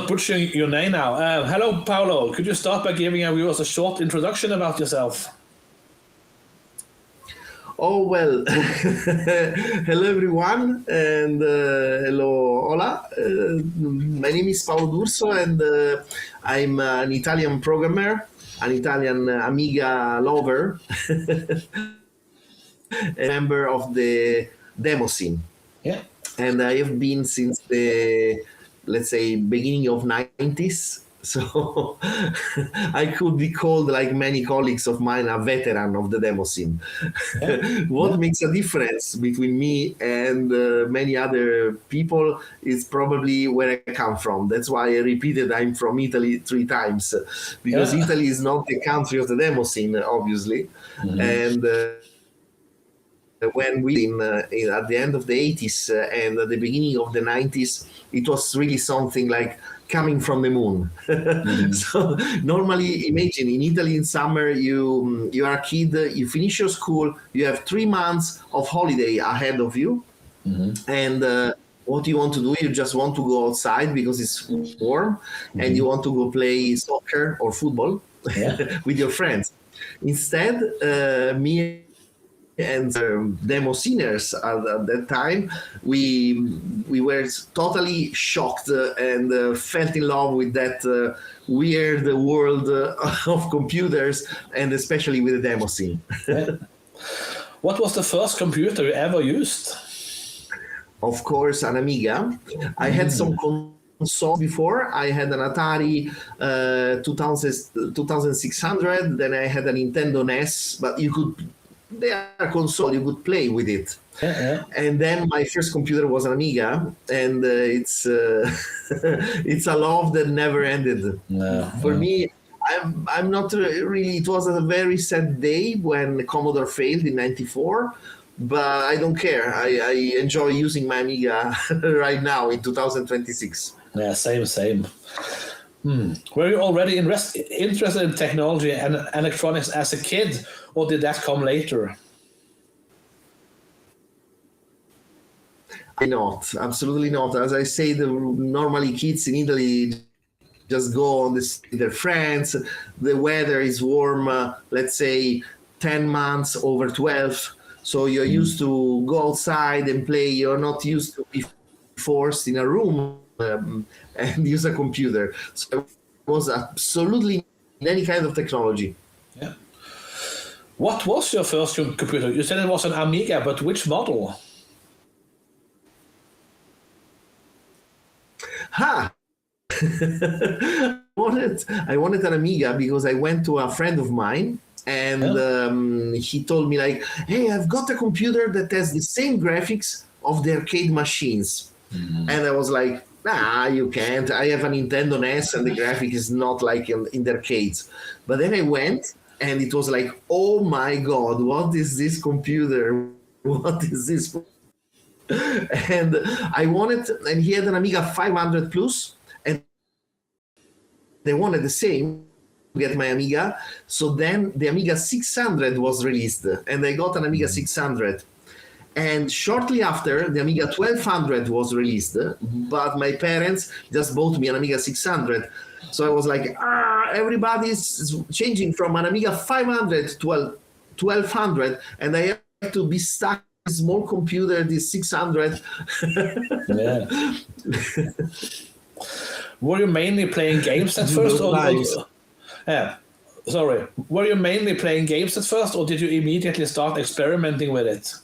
not butchering your name now. Hello, Paolo. Could you start by giving our viewers a short introduction about yourself? Oh, well, hello everyone, and hello, hola. My name is Paolo D'Urso, and I'm an Italian programmer, an Italian Amiga lover, a member of the Demoscene. Yeah. And I have been since the, let's say, beginning of 90s. So I could be called, like many colleagues of mine, a veteran of the Demoscene. Yeah. What makes a difference between me and many other people is probably where I come from. That's why I repeated I'm from Italy 3 times, because Italy is not the country of the Demoscene, obviously. Mm-hmm. And when we at the end of the 80s and at the beginning of the 90s, it was really something like coming from the moon. Mm-hmm. So normally, imagine in Italy in summer, you are a kid, you finish your school, you have 3 months of holiday ahead of you. Mm-hmm. And what you want to do, you just want to go outside because it's warm. Mm-hmm. And you want to go play soccer or football with your friends. Instead, me and Demosceners at that time, we were totally shocked and fell in love with that weird world of computers, and especially with the Demoscene. What was the first computer you ever used? Of course, an Amiga. I had some console before. I had an Atari 2600, then I had a Nintendo NES, but they are console, you could play with it. And then my first computer was an Amiga, and it's it's a love that never ended. For me, I'm not really, it was a very sad day when Commodore failed in '94, but I don't care. I enjoy using my Amiga right now in 2026. Yeah, same. Were you already interested in technology and electronics as a kid, or did that come later? Not, absolutely not. As I say, normally kids in Italy just go on with their friends. The weather is warm, let's say 10 months over 12. So you're used to go outside and play. You're not used to be forced in a room and use a computer. So it was absolutely any kind of technology. Yeah. What was your first computer? You said it was an Amiga, but which model? I wanted an Amiga because I went to a friend of mine, and he told me like, hey, I've got a computer that has the same graphics of the arcade machines. Mm-hmm. And I was like, nah, you can't. I have a Nintendo NES and the graphic is not like in the arcades. But then I went and it was like, oh my God, what is this computer? What is this? And I wanted, and he had an Amiga 500 Plus, and they wanted the same to get my Amiga. So then the Amiga 600 was released, and I got an Amiga 600. And shortly after, the Amiga 1200 was released, but my parents just bought me an Amiga 600. So I was like, everybody's changing from an Amiga 500 to 1200, and I have to be stuck with a small computer, this 600. Yeah. Were you mainly playing games at first? Were you mainly playing games at first, or did you immediately start experimenting with it?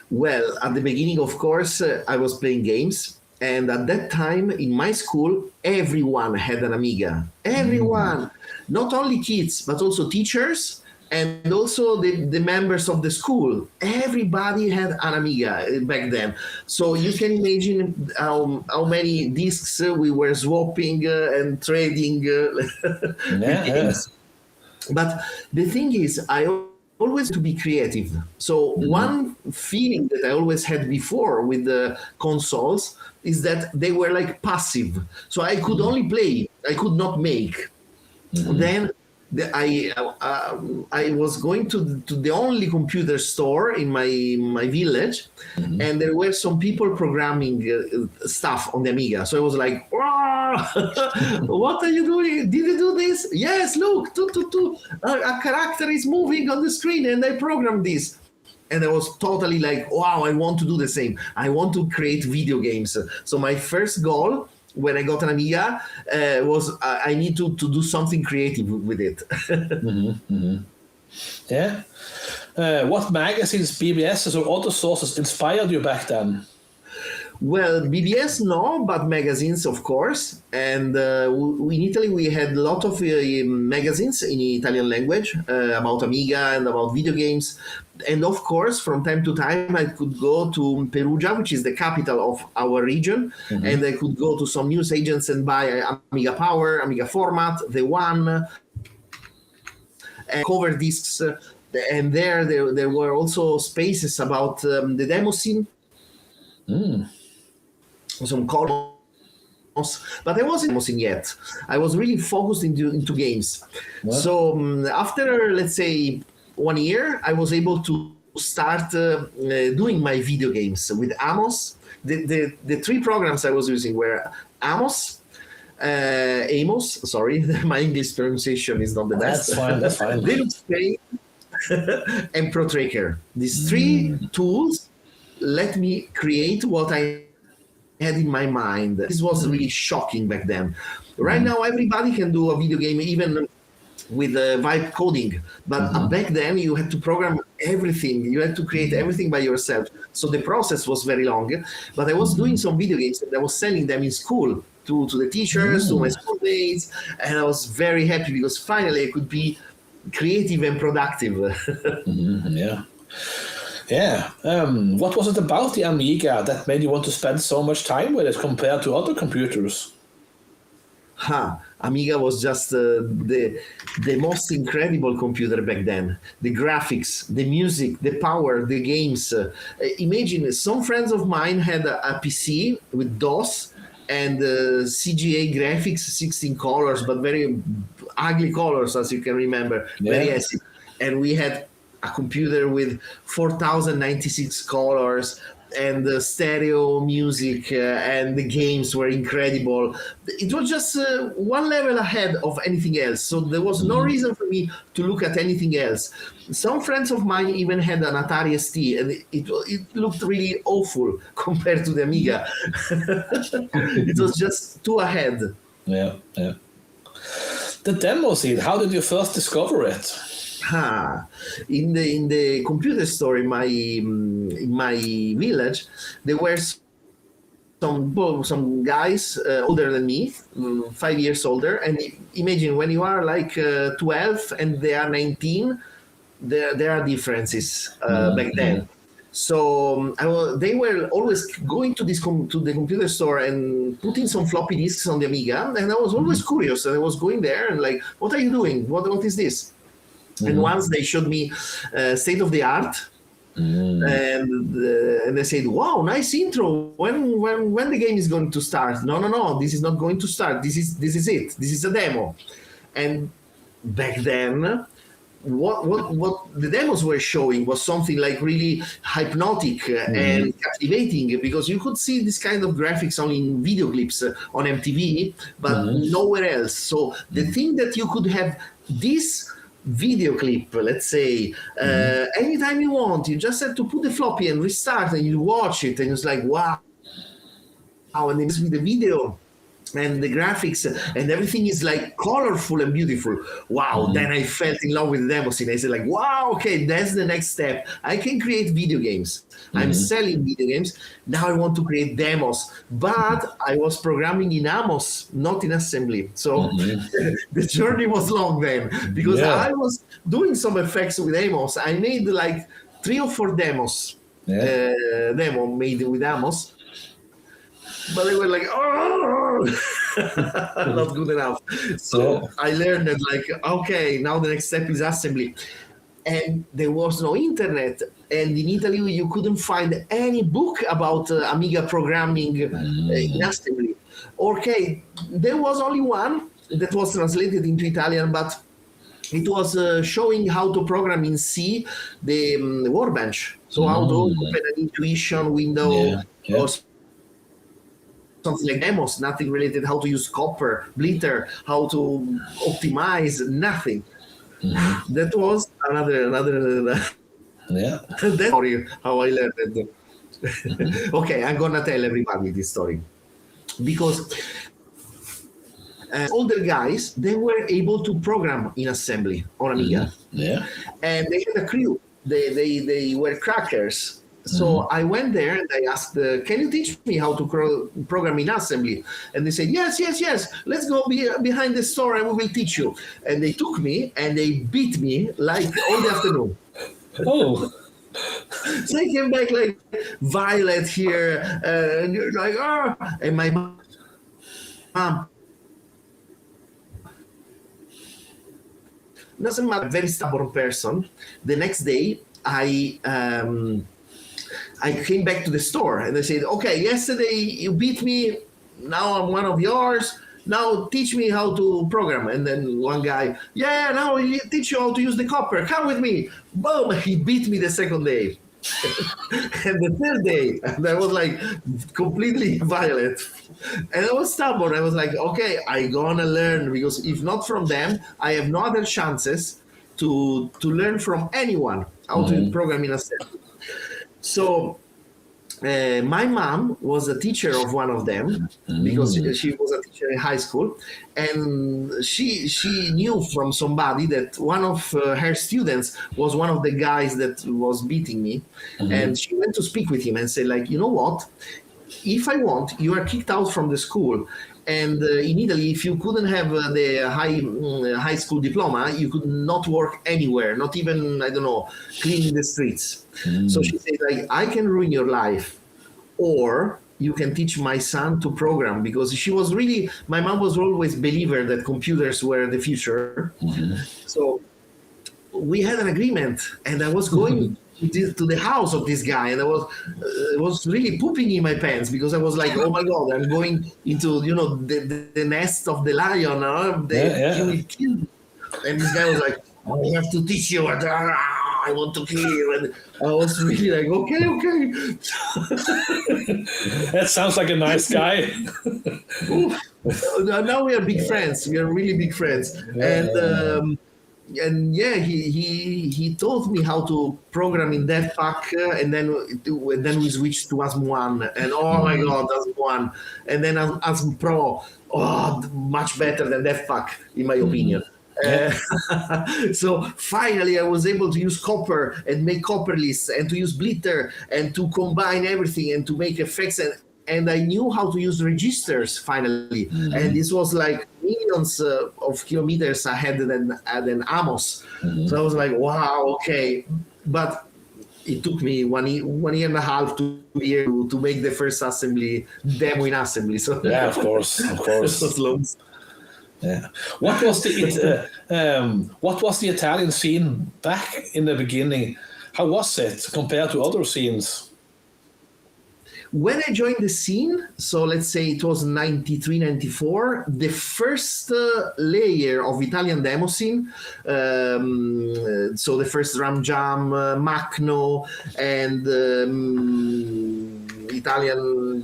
Well, at the beginning, of course, I was playing games. And at that time, in my school, everyone had an Amiga. Everyone. Not only kids, but also teachers and also the members of the school. Everybody had an Amiga back then. So you can imagine how many discs we were swapping and trading. But the thing is, I always to be creative. So one feeling that I always had before with the consoles is that they were like passive. So I could only play, I could not make. Then I was going to the only computer store in my village, and there were some people programming stuff on the Amiga. So I was like, "Wow, what are you doing? Did you do this? Yes, look, a character is moving on the screen, and I programmed this." And I was totally like, "Wow, I want to do the same. I want to create video games." So my first goal when I got an Amiga was I need to do something creative with it. Yeah. What magazines, BBSs, or other sources inspired you back then? Well, BBS, no, but magazines, of course. And in Italy, we had a lot of magazines in Italian language about Amiga and about video games. And of course, from time to time, I could go to Perugia, which is the capital of our region. And I could go to some news agents and buy Amiga Power, Amiga Format, The One, and cover discs. And there were also spaces about the Demoscene. Some columns, but I wasn't Demoscene yet. I was really focused into games. What? So after, let's say, 1 year, I was able to start doing my video games with Amos. The three programs I was using were Amos, sorry, my English pronunciation is not the best. That's fine. Linux Paint and ProTracker. These three tools let me create what I had in my mind. This was really shocking back then. Right now, everybody can do a video game, even with vibe coding. But back then, you had to program everything. You had to create everything by yourself. So the process was very long. But I was doing some video games and I was selling them in school to the teachers, to my schoolmates. And I was very happy because finally I could be creative and productive. Yeah. What was it about the Amiga that made you want to spend so much time with it compared to other computers? Amiga was just the most incredible computer back then. The graphics, the music, the power, the games. Imagine some friends of mine had a PC with DOS and CGA graphics, 16 colors, but very ugly colors, as you can remember, very acid. And we had a computer with 4096 colors and stereo music and the games were incredible. It was just one level ahead of anything else. So there was no reason for me to look at anything else. Some friends of mine even had an Atari ST and it looked really awful compared to the Amiga. It was just too ahead. Yeah. The Demoscene, how did you first discover it? In the computer store in my village, there were some guys older than me, 5 years older, and imagine when you are like 12 and they are 19, there are differences back then. So they were always going to the computer store and putting some floppy disks on the Amiga, and I was always curious. And I was going there and like, what are you doing? What is this? And once they showed me state of the art, and they said, "Wow, nice intro. When the game is going to start?" No, this is not going to start. This is it. This is a demo. And back then, what the demos were showing was something like really hypnotic and captivating, because you could see this kind of graphics only in video clips on MTV, but nowhere else. So the thing that you could have this video clip, let's say, anytime you want, you just have to put the floppy and restart and you watch it and it's like, wow. And then with the video and the graphics and everything is like colorful and beautiful. Wow. Then I fell in love with the Demoscene. I said like, wow, okay, that's the next step. I can create video games. I'm selling video games. Now I want to create demos. But I was programming in Amos, not in assembly. So the journey was long then, because I was doing some effects with Amos. I made like 3 or 4 demos, demo made with Amos. But they were like, not good enough. So I learned that like, okay, now the next step is assembly. And there was no internet. And in Italy, you couldn't find any book about Amiga programming in assembly. Okay, there was only one that was translated into Italian, but it was showing how to program in C the workbench. So how to open an intuition window or something like demos, nothing related, how to use copper, blitter, how to optimize, nothing. That was another that story, how I learned it. Okay, I'm gonna tell everybody this story. Because older guys, they were able to program in assembly on Amiga. And they had a crew. They were crackers. So I went there and I asked, can you teach me how to program in assembly? And they said, yes. Let's go behind the store and we will teach you. And they took me and they beat me like all the afternoon. Oh. So I came back like violet here, and you're like, oh. And my mom, doesn't matter, very stubborn person. The next day, I came back to the store and they said, okay, yesterday you beat me, now I'm one of yours, now teach me how to program. And then one guy, now I teach you how to use the copper, come with me. Boom, he beat me the second day. And the third day, and I was like completely violent. And I was stubborn. I was like, okay, I'm gonna learn, because if not from them, I have no other chances to learn from anyone how to program in assembly. So my mom was a teacher of one of them, because she was a teacher in high school, and she knew from somebody that one of her students was one of the guys that was beating me, and she went to speak with him and said, like, you know what? If I want, you are kicked out from the school. And in Italy, if you couldn't have the high school diploma, you could not work anywhere, not even, I don't know, cleaning the streets. So she said, like, I can ruin your life, or you can teach my son to program, because she was really, my mom was always a believer that computers were the future. So we had an agreement, and I was going to the house of this guy, and I was really pooping in my pants, because I was like, oh my God, I'm going into, the nest of the lion. He will kill me. And this guy was like, I have to teach you. I want to kill you. And I was really like, okay. That sounds like a nice guy. Now we are big friends. We are really big friends. And he taught me how to program in DevPack, and then we switched to ASM1, and oh my God, ASM1, and then ASM Pro, much better than DevPack in my opinion. So finally I was able to use copper and make copper lists, and to use blitter, and to combine everything, and to make effects, and I knew how to use registers finally. And this was like millions of kilometers ahead than Amos. So I was like, wow, okay. But it took me one year and a half, 2 years to make the first assembly demo in assembly. So yeah, of course. Yeah. What was the Italian scene back in the beginning? How was it compared to other scenes? When I joined the scene, so let's say it was 93, 94, the first layer of Italian Demoscene, so the first Ram Jam, Macno, and Italian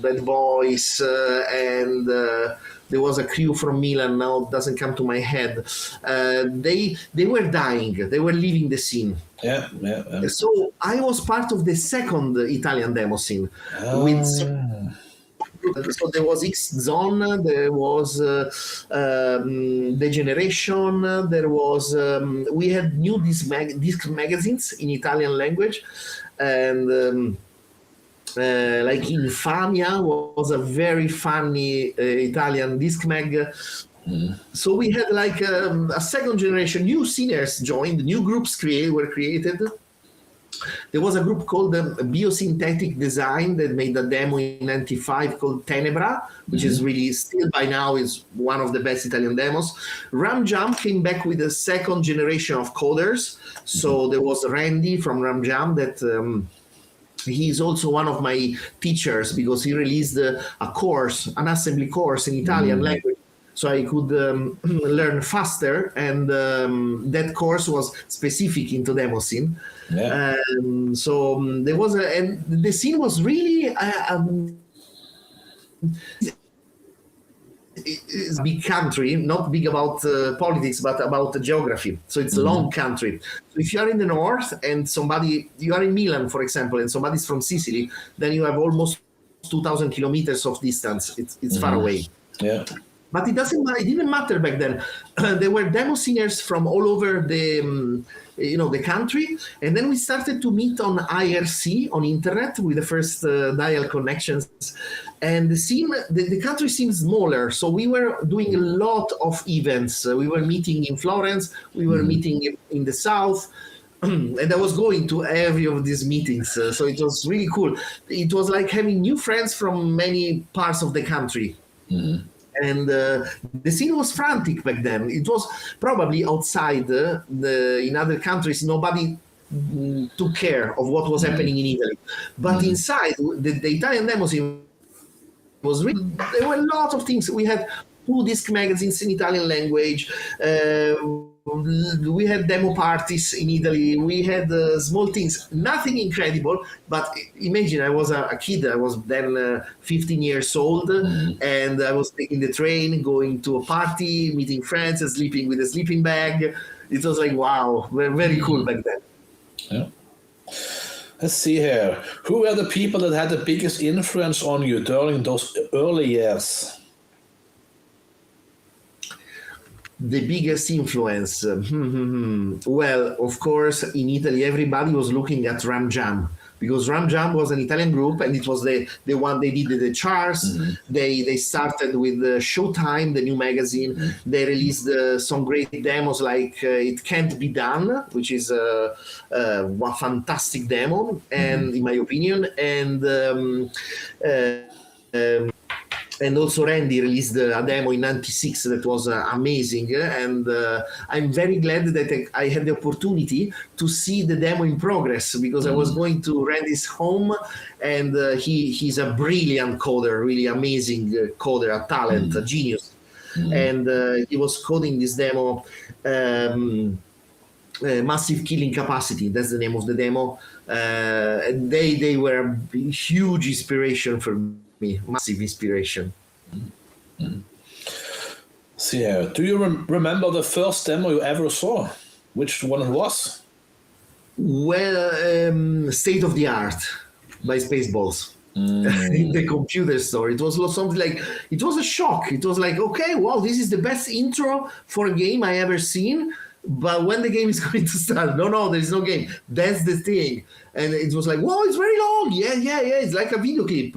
Bad Boys, and there was a crew from Milan, now it doesn't come to my head. They were dying, they were leaving the scene. Yeah. So I was part of the second Italian demo scene. So there was X Zone, there was Degeneration, there was we had new disc magazines in Italian language, and like Infamia was a very funny Italian disc mag. So we had like a second generation, new sceners joined, new groups were created. There was a group called Biosynthetic Design that made a demo in 95 called Tenebra, which is really still by now is one of the best Italian demos. Ram Jam came back with a second generation of coders. So there was Randy from Ram Jam that he's also one of my teachers, because he released a course, an assembly course in Italian language so I could learn faster, and that course was specific into Demoscene. Yeah. There was and the scene was really it's a big country, not big about politics, but about the geography. So it's a long country. So if you are in the north and you are in Milan, for example, and somebody's from Sicily, then you have almost 2,000 kilometers of distance. It's far away. Yeah. But it didn't matter back then. There were demo singers from all over the country, and then we started to meet on IRC on internet with the first dial connections. And the country seemed smaller, so we were doing a lot of events. We were meeting in Florence, we were meeting in the south, and I was going to every of these meetings. So it was really cool. It was like having new friends from many parts of the country. And the scene was frantic back then. It was probably outside in other countries, nobody took care of what was happening in Italy. But inside, the Italian demo scene was really, there were a lot of things. We had 2 disc magazines in Italian language. We had demo parties in Italy. We had small things, nothing incredible. But imagine, I was a kid. I was then 15 years old, and I was taking the train, going to a party, meeting friends, and sleeping with a sleeping bag. It was like, wow, very cool back then. Yeah. Let's see here. Who were the people that had the biggest influence on you during those early years? The biggest influence? Well, of course, in Italy, everybody was looking at Ram Jam, because Ram Jam was an Italian group, and it was the one they did the charts. They started with Showtime, the new magazine. They released some great demos like It Can't Be Done, which is a fantastic demo, and in my opinion, and also Randy released a demo in '96 that was amazing, and I'm very glad that I had the opportunity to see the demo in progress, because I was going to Randy's home, and he's a brilliant coder, really amazing coder, a talent, a genius. And he was coding this demo, Massive Killing Capacity, that's the name of the demo. They were a huge inspiration for me, massive inspiration. See here. Do you remember the first demo you ever saw? Which one it was? Well, State of the Art by Spaceballs. In the computer store. It was something like, it was a shock. It was like, okay, wow, this is the best intro for a game I ever seen. But when the game is going to start, no, there is no game. That's the thing. And it was like, wow, it's very long. Yeah. It's like a video clip.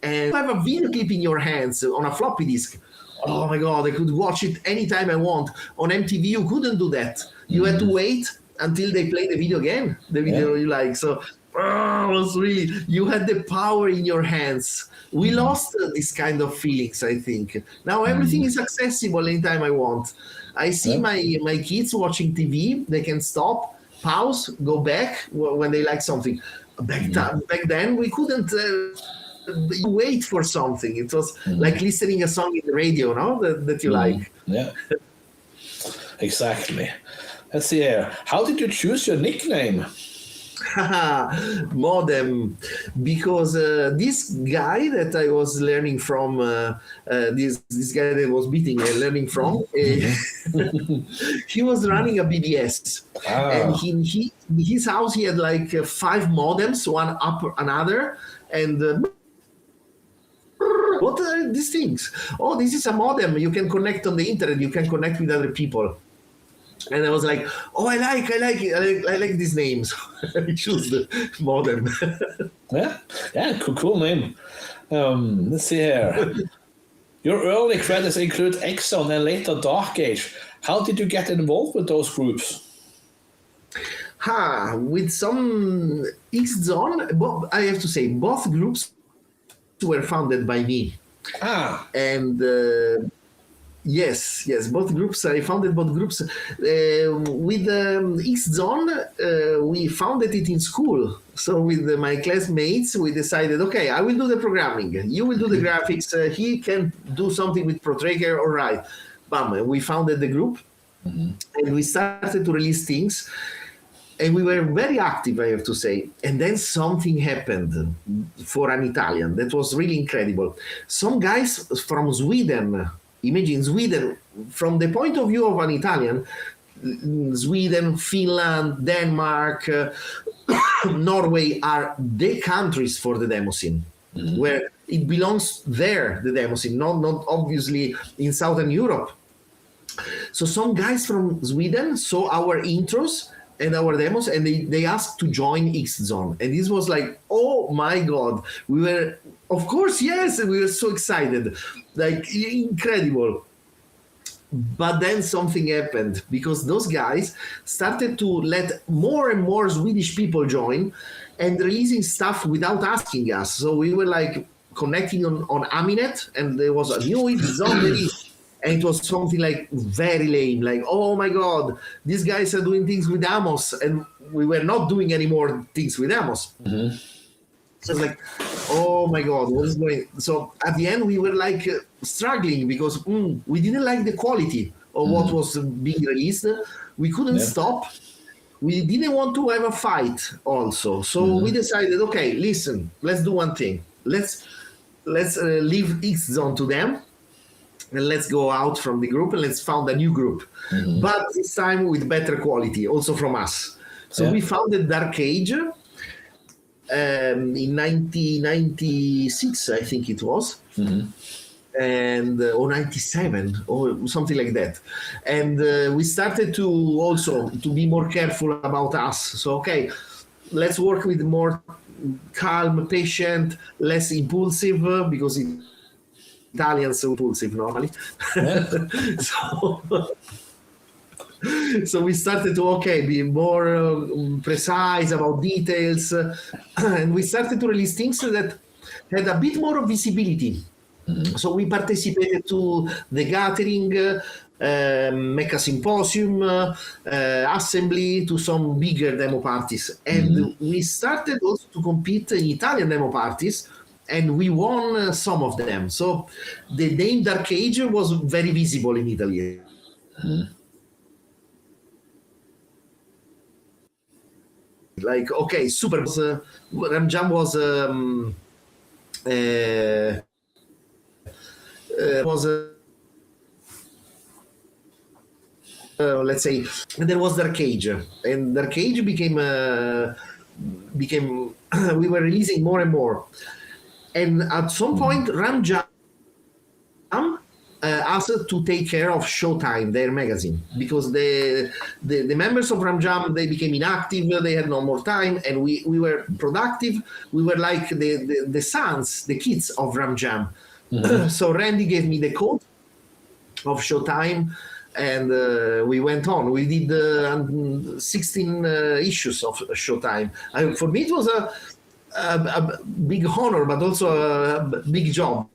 And you have a video clip in your hands on a floppy disk. Oh my God, I could watch it anytime I want. On MTV, you couldn't do that. You had to wait until they play the video again, the video you like. So it was really, you had the power in your hands. We lost this kind of feelings, I think. Now everything is accessible anytime I want. I see my kids watching TV. They can stop, pause, go back when they like something. Back then, we couldn't wait for something. It was like listening a song in the radio, no? That you like. Yeah, exactly. Let's see here. How did you choose your nickname? Mod3m, because this guy that I was learning from, this guy that was beating learning from, he was running a BBS, and he in his house he had like 5 modems, one up another, and what are these things? Oh, this is a modem. You can connect on the internet. You can connect with other people. And I was like, oh, I like it. I like these names. I choose the modem. yeah, cool name. Let's see here. Your early credits include Exxon and later Darkage. How did you get involved with those groups? With some Exxon, I have to say, both groups were founded by me. And Yes, both groups. I founded both groups. With X-Zone, we founded it in school. So with my classmates, we decided, okay, I will do the programming. You will do the graphics. He can do something with ProTracker. All right. Bam. And we founded the group. And we started to release things. And we were very active, I have to say. And then something happened for an Italian that was really incredible. Some guys from Sweden, imagine Sweden, from the point of view of an Italian, Sweden, Finland, Denmark, Norway are the countries for the Demoscene, where it belongs there, the Demoscene, not obviously in Southern Europe. So some guys from Sweden saw our intros and our demos, and they asked to join X-Zone. And this was like, oh my God. We were, of course, yes, and we were so excited. Like, incredible. But then something happened, because those guys started to let more and more Swedish people join and releasing stuff without asking us. So we were like connecting on Aminet, and there was a new X-Zone release. And it was something like very lame, like, oh my God, these guys are doing things with Amos, and we were not doing any more things with Amos. So it's like, oh my God, what is going on? So at the end, we were like struggling because we didn't like the quality of what was being released. We couldn't stop. We didn't want to have a fight also. So we decided, okay, listen, let's do one thing. Let's leave X-Zone to them. And let's go out from the group and let's found a new group. But this time with better quality, also from us. So we founded Darkage in 1996, I think it was. And or 97 or something like that. And we started to also to be more careful about us. So, okay, let's work with more calm, patient, less impulsive, because Italians are impulsive normally. So we started to be more precise about details, and we started to release things that had a bit more visibility. So we participated to the gathering, Mecha Symposium, assembly, to some bigger demo parties, and we started also to compete in Italian demo parties. And we won some of them. So the name Darkage was very visible in Italy. Like, okay, super. Ramjam was let's say, and there was Darkage, and Darkage became we were releasing more and more. And at some point, Ramjam asked to take care of Showtime, their magazine, because the members of Ramjam, they became inactive, they had no more time, and we were productive. We were like the sons, the kids of Ramjam. So Randy gave me the code of Showtime, and we went on. We did 16 issues of Showtime. For me, it was a big honor, but also a big job,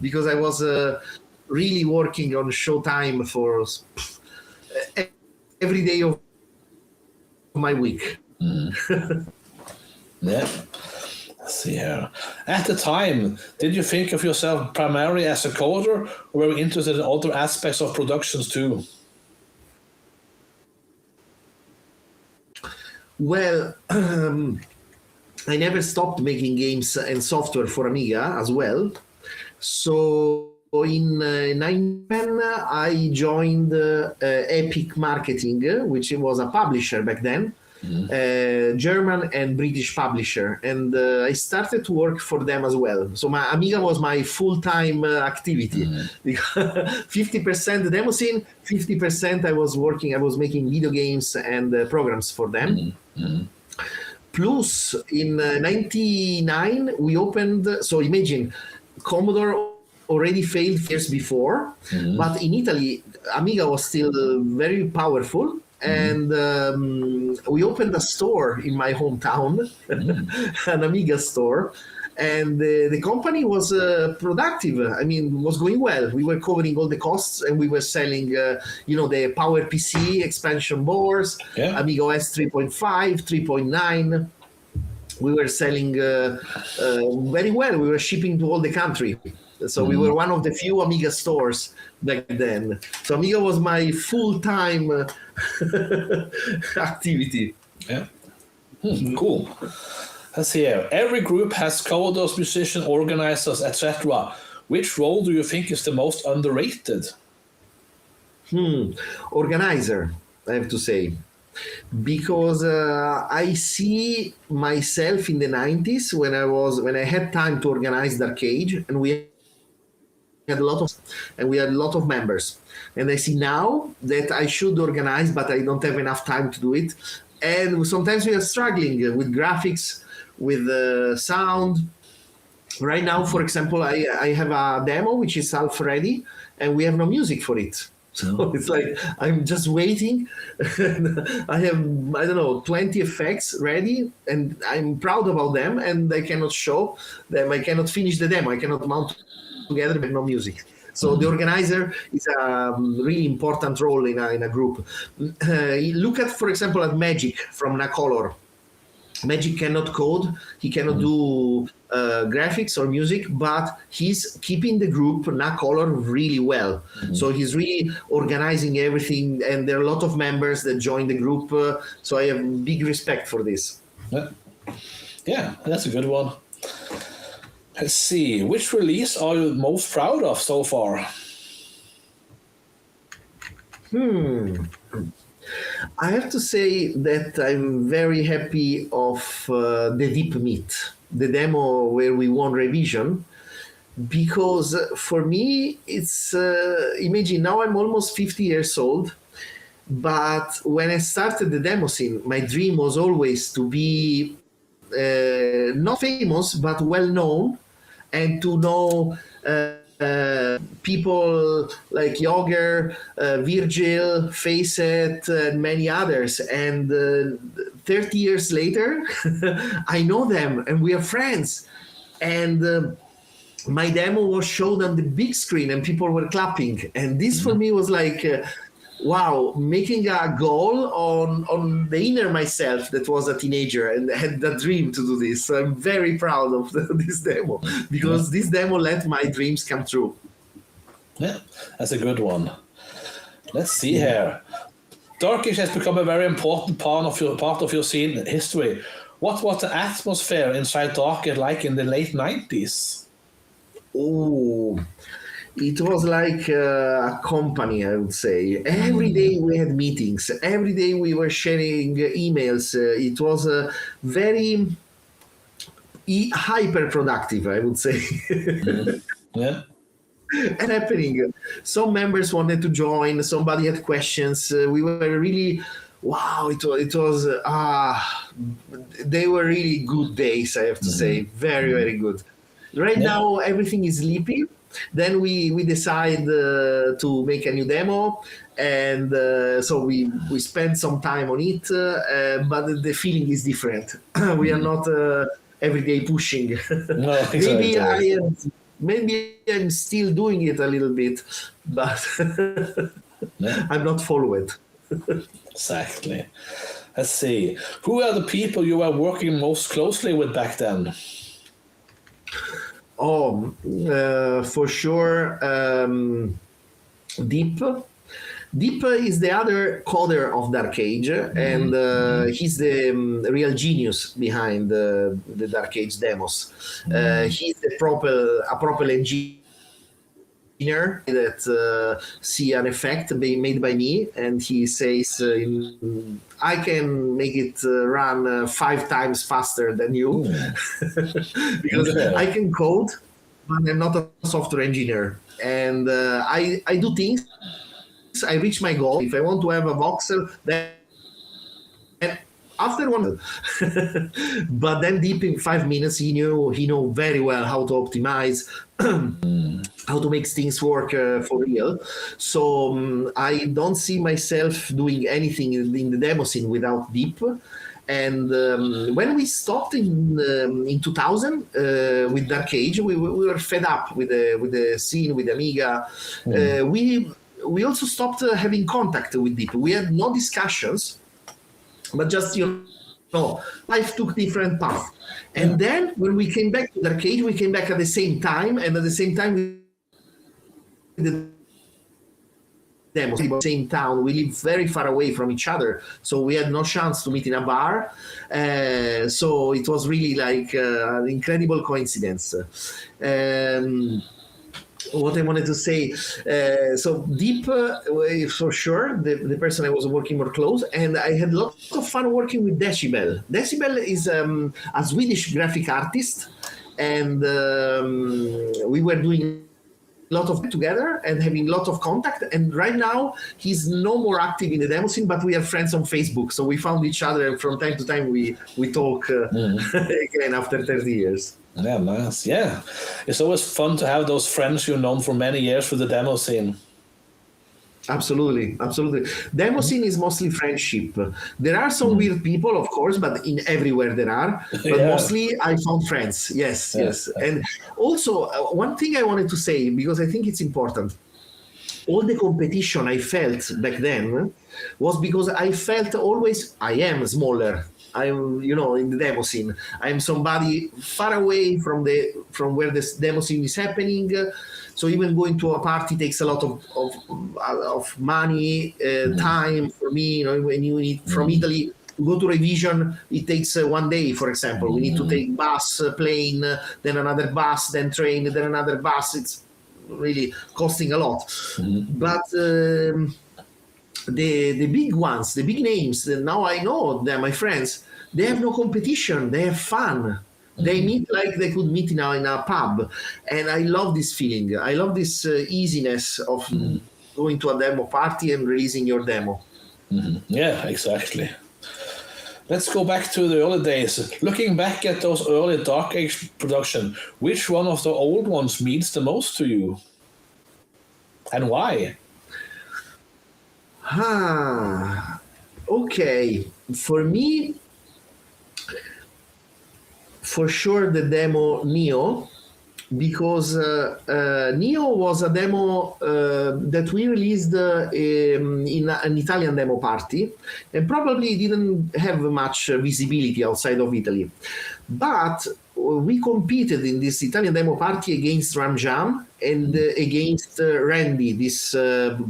because I was really working on Showtime for every day of my week. Let's see here. At the time, did you think of yourself primarily as a coder, or were you interested in other aspects of productions too? Well, I never stopped making games and software for Amiga as well. So in 2010, I joined Epic Marketing, which was a publisher back then, German and British publisher. And I started to work for them as well. So my Amiga was my full-time activity. 50% Demoscene, 50% I was making video games and programs for them. Plus, in 99, we opened, so imagine, Commodore already failed years before, but in Italy, Amiga was still very powerful, and we opened a store in my hometown, an Amiga store, and the company was productive. I mean, was going well. We were covering all the costs, and we were selling, the Power PC expansion boards, Amiga OS 3.5, 3.9. We were selling very well. We were shipping to all the country. So we were one of the few Amiga stores back then. So Amiga was my full-time activity. Yeah. Cool. Let's see here. Every group has coders, musicians, organizers, etc. Which role do you think is the most underrated? Organizer, I have to say. Because I see myself in the 90s when I had time to organize Darkage, and we had a lot of members. And I see now that I should organize, but I don't have enough time to do it. And sometimes we are struggling with graphics, with sound. Right now, for example, I have a demo which is half ready, and we have no music for it. So it's like I'm just waiting. I have, 20 effects ready, and I'm proud about them, and I cannot show them. I cannot finish the demo. I cannot mount together with no music. So the organizer is a really important role in a group. Look at, for example, at Magic from Neocolora. Magic cannot code, he cannot do graphics or music, but he's keeping the group Neocolora really well. So he's really organizing everything, and there are a lot of members that join the group. So I have big respect for this. Yeah, that's a good one. Let's see, which release are you most proud of so far? I have to say that I'm very happy of the Deep Meat, the demo where we won revision, because for me, it's, imagine now I'm almost 50 years old, but when I started the Demoscene, my dream was always to be not famous, but well known, and to know people like Jogger, Virgil, Facet, and many others. And 30 years later, I know them and we are friends. And my demo was shown on the big screen and people were clapping. And this for me was like, wow, making a goal on the inner myself that was a teenager and had the dream to do this. So I'm very proud of this demo, because this demo let my dreams come true. Yeah, that's a good one. Let's see here. Darkage has become a very important part of your scene history. What was the atmosphere inside Darkage like in the late 90s? Oh, it was like a company, I would say. Every day we had meetings. Every day we were sharing emails. It was very hyper-productive, I would say. Yeah. And happening. Some members wanted to join. Somebody had questions. We were really, wow, it was, they were really good days, I have to say. Very, very good. Right now, everything is sleepy. Then we decide to make a new demo, and so we spend some time on it, but the feeling is different. We are not every day pushing. No, exactly. Maybe I'm still doing it a little bit, but I'm not followed. Exactly. Let's see. Who are the people you were working most closely with back then? Oh, for sure, Deep. Deep is the other coder of Darkage, and he's the real genius behind the Darkage demos. He's a proper engineer that see an effect made by me, and he says, I can make it run 5 times faster than you because I can code, but I'm not a software engineer, and I do things. I reach my goal. If I want to have a voxel, then after one, but then Deep in 5 minutes, he knew very well how to optimize, how to make things work for real. So I don't see myself doing anything in the demo scene without Deep. And when we stopped in 2000 with Darkage, we were fed up with the scene, with Amiga. We also stopped having contact with Deep. We had no discussions, but just, life took different paths. And then when we came back to Darkage, we came back at the same time, and at the same time, the demo, same town. We live very far away from each other, so we had no chance to meet in a bar. So it was really like an incredible coincidence. What I wanted to say, so Deep, for sure, the person I was working more close, and I had lots of fun working with Decibel. Decibel is a Swedish graphic artist, and we were doing a lot of together and having a lot of contact. And right now he's no more active in the demo scene, but we are friends on Facebook, so we found each other, and from time to time we talk again after 30 years. Yeah, nice. Yeah, it's always fun to have those friends you've known for many years for the demo scene. Absolutely. Demo scene is mostly friendship. There are some weird people, of course, but in everywhere there are. But mostly I found friends. Yes. And also, one thing I wanted to say, because I think it's important, all the competition I felt back then was because I felt always I am smaller. I'm, in the demo scene. I'm somebody far away from where this demo scene is happening. So even going to a party takes a lot of money, time for me. When you need from Italy to go to revision, it takes 1 day, for example. We need to take bus, plane, then another bus, then train, then another bus. It's really costing a lot. But the big ones, the big names, now I know they're my friends. They have no competition. They have fun. They meet like they could meet in a pub. And I love this feeling. I love this easiness of going to a demo party and releasing your demo. Yeah, exactly. Let's go back to the early days. Looking back at those early Darkage production, which one of the old ones means the most to you? And why? Okay. For me, for sure the demo Neo, because Neo was a demo that we released in an Italian demo party, and probably didn't have much visibility outside of Italy. But we competed in this Italian demo party against Ram Jam and against Randy, this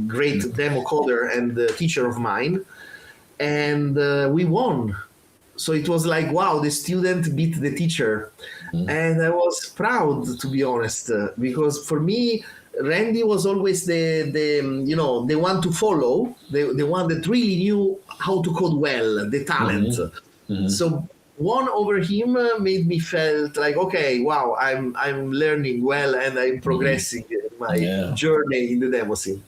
great demo coder and teacher of mine, and we won. So it was like, wow, the student beat the teacher. And I was proud, to be honest, because for me, Randy was always the one to follow, the one that really knew how to code well, the talent. So one over him made me felt like, okay, wow, I'm learning well and I'm progressing in my journey in the demo scene.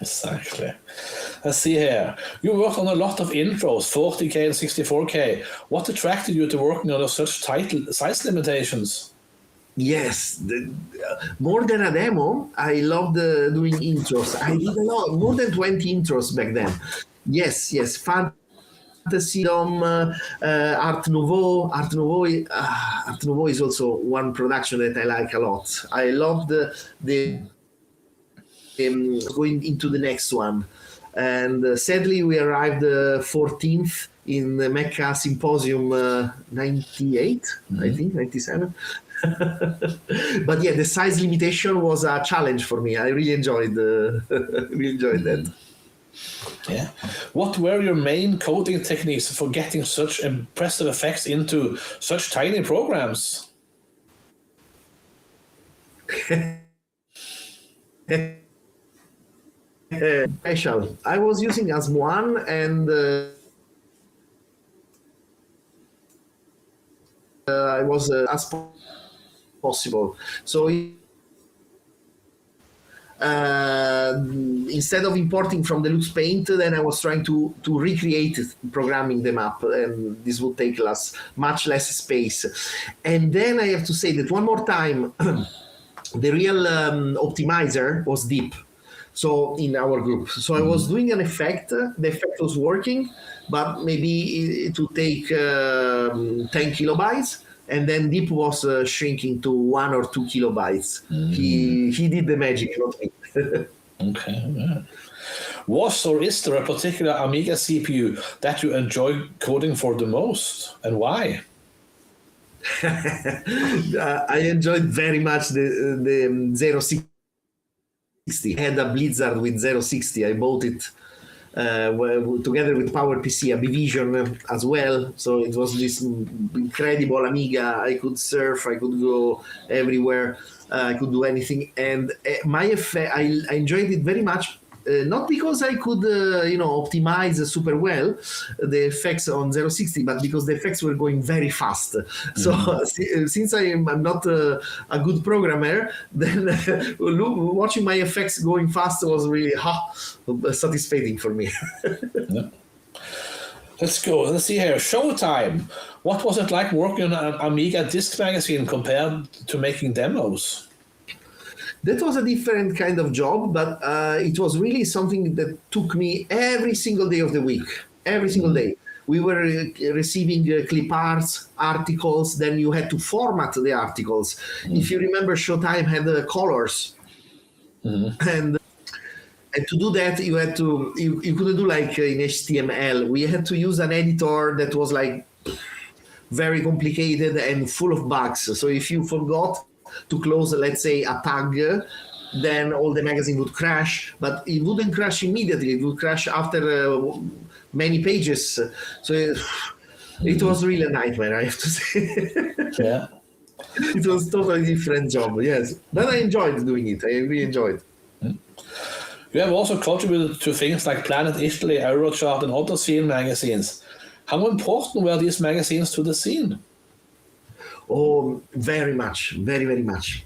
Exactly. Let's see here. You worked on a lot of intros, 40K and 64K. What attracted you to working under such tight size limitations? Yes, more than a demo, I loved doing intros. I did a lot, more than 20 intros back then. Yes, Fantasy Dome, Art Nouveau. Art Nouveau is also one production that I like a lot. I love the going into the next one. And sadly, we arrived 14th in the Mecca Symposium 98, I think, 97. But yeah, the size limitation was a challenge for me. I really enjoyed that. Yeah. What were your main coding techniques for getting such impressive effects into such tiny programs? Special. I was using ASM1 and I was as possible. So instead of importing from the Lux Paint, then I was trying to recreate it, programming them up, and this would take us much less space. And then I have to say that one more time, the real optimizer was Deep. So in our group, so I was doing an effect. The effect was working, but maybe it would take 10 kilobytes, and then Deep was shrinking to 1 or 2 kilobytes. He did the magic, not me. Okay. Yeah. Was or is there a particular Amiga CPU that you enjoy coding for the most, and why? I enjoyed very much the 060. I had a Blizzard with 060. I bought it together with PowerPC, a Bvision as well. So it was this incredible Amiga. I could surf, I could go everywhere, I could do anything. And I enjoyed it very much. Not because I could, optimize super well the effects on 060, but because the effects were going very fast. So since I'm not a good programmer, then watching my effects going fast was really satisfying for me. Yeah. Let's go. Let's see here. Showtime. What was it like working on an Amiga disc magazine compared to making demos? That was a different kind of job, but it was really something that took me every single day of the week, every single day. We were receiving clip arts, articles, then you had to format the articles. If you remember, Showtime had colors. And to do that, you had to, you couldn't do like in HTML. We had to use an editor that was like very complicated and full of bugs. So if you forgot to close, let's say, a tag, then all the magazine would crash, but it wouldn't crash immediately. It would crash after many pages. So it was really a nightmare, I have to say. Yeah. It was a totally different job, yes. But I enjoyed doing it. I really enjoyed. You have also contributed to things like Planet Italy, Eurochart, and other scene magazines. How important were these magazines to the scene? Oh, very much, very, very much.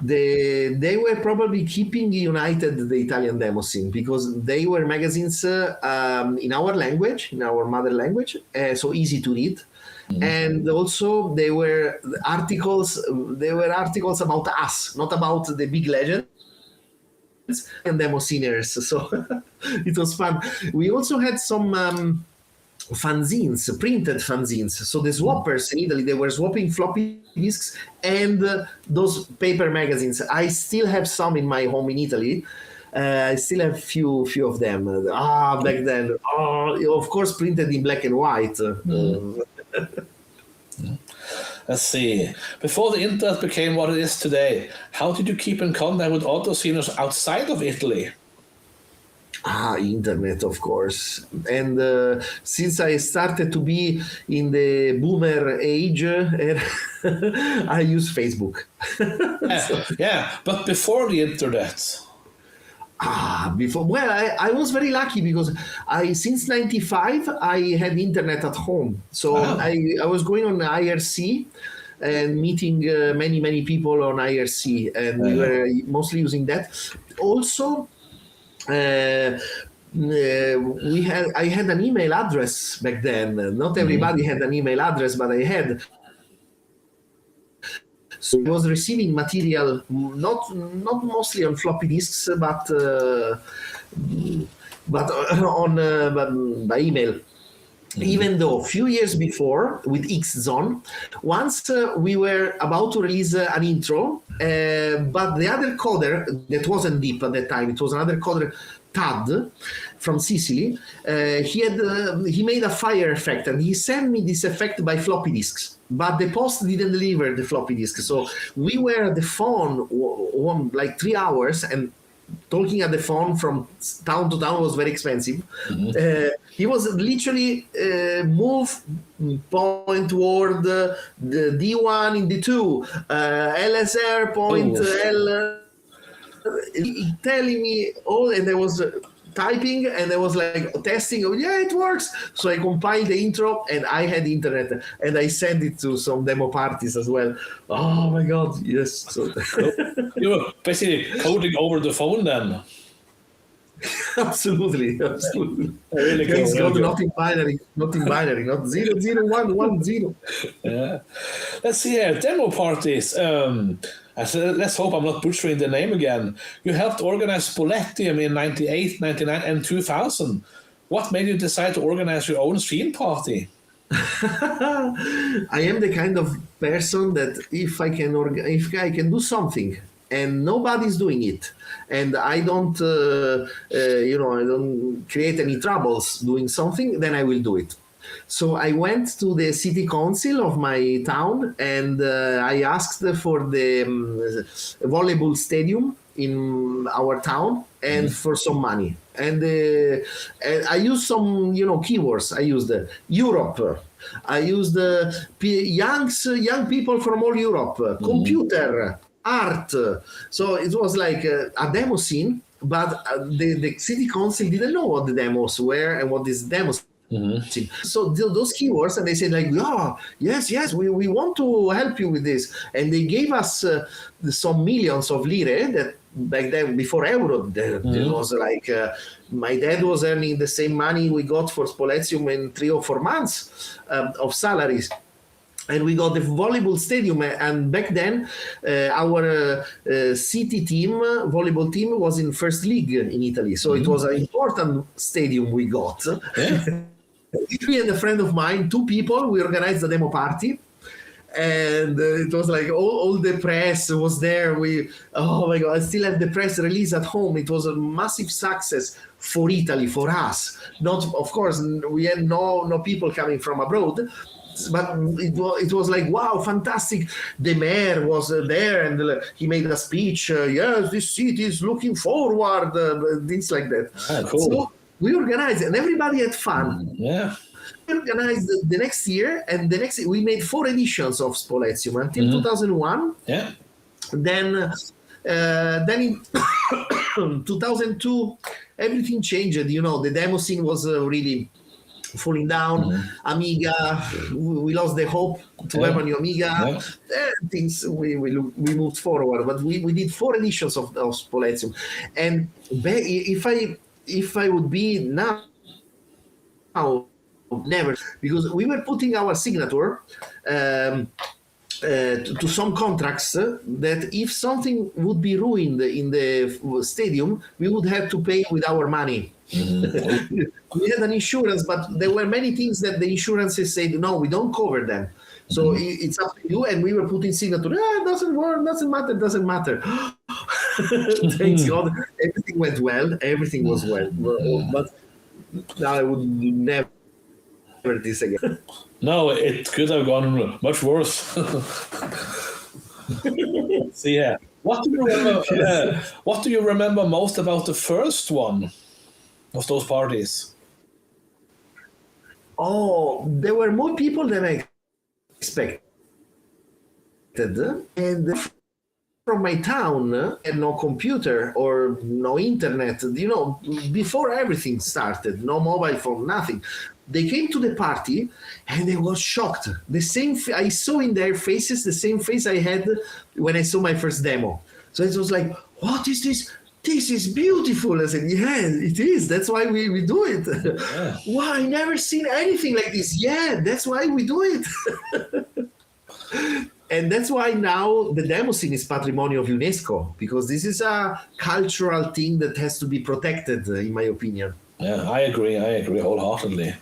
They were probably keeping united the Italian demo scene because they were magazines in our language, in our mother language, so easy to read. And also they were articles about us, not about the big legends and demo sceners. So it was fun. We also had some fanzines, printed fanzines. So the swappers in Italy, they were swapping floppy disks and those paper magazines. I still have some in my home in Italy. I still have few of them. Back then, of course, printed in black and white. Let's see. Before the internet became what it is today, how did you keep in contact with other sceners outside of Italy? Internet, of course. And since I started to be in the boomer age, I use Facebook. Yeah, but before the internet. Before, well, I was very lucky because since 95 I had internet at home. So I was going on IRC and meeting many people on IRC, and we were mostly using that. Also, I had an email address back then. Not everybody had an email address, but I had. So I was receiving material not mostly on floppy disks, but by email. Even though a few years before with X-Zone, once we were about to release an intro, but the other coder that wasn't Deep at that time, it was another coder, Tad from Sicily. He made a fire effect and he sent me this effect by floppy disks. But the post didn't deliver the floppy disk. So we were at the phone like 3 hours, and talking at the phone from town to town was very expensive. He was literally point toward the D1 in D2, LSR point L, telling me all, and there was typing, and I was like testing. Yeah, it works. So I compiled the intro, and I had internet, and I sent it to some demo parties as well. Oh my god, yes! So you were basically coding over the phone then. Absolutely. Really cool. Thanks God, not in binary, not 0, 0, 1, 1, 0. Yeah. Let's see here. Demo parties. I said, let's hope I'm not butchering the name again. You helped organize Spoletium in 98, 99, and 2000. What made you decide to organize your own scene party? I am the kind of person that if I can do something and nobody's doing it, and I don't, I don't create any troubles doing something, then I will do it. So I went to the city council of my town and I asked for the volleyball stadium in our town and for some money. And I used some, keywords. I used Europe. I used young people from all Europe, computer, art. So it was like a demo scene, but the city council didn't know what the demos were and what this demo. So those keywords, and they said like, yes, we want to help you with this, and they gave us some millions of lire that back then before euro, it was like my dad was earning the same money we got for Spoletium in 3 or 4 months of salaries. And we got the volleyball stadium, and back then our city team, volleyball team, was in first league in Italy. So it was an important stadium we got. Yeah. Me and a friend of mine, 2 people, we organized a demo party. And it was like all the press was there. Oh my God, I still have the press release at home. It was a massive success for Italy, for us. Not, of course, we had no people coming from abroad. But it was like, wow, fantastic. The mayor was there and he made a speech. Yes, this city is looking forward, things like that. Cool. So we organized and everybody had fun. Yeah. We organized the next year, and we made 4 editions of Spoletium until 2001. Yeah. Then in 2002, everything changed. The demo scene was really falling down. Amiga, we lost the hope to have a new Amiga. Things we moved forward, but we did 4 editions of Spoletium. And if I would be now, never, because we were putting our signature to some contracts that if something would be ruined in the stadium, we would have to pay with our money. We had an insurance, but there were many things that the insurances said, no, we don't cover them. So it's up to you. And we were putting signature, doesn't work, doesn't matter. Thanks God, everything went well. Everything was well. But now I would never this again. No, it could have gone much worse. So yeah, what do you remember? What do you remember most about the first one of those parties? Oh, there were more people than I expected, and from my town, and no computer or no internet. Before everything started, no mobile phone, nothing. They came to the party and they were shocked. The same I saw in their faces, the same face I had when I saw my first demo. So it was like, what is this? This is beautiful. I said, yeah, it is. That's why we do it. Yeah. Wow, I never seen anything like this. Yeah, that's why we do it. And that's why now the demo scene is Patrimonio of UNESCO, because this is a cultural thing that has to be protected, in my opinion. Yeah, I agree wholeheartedly.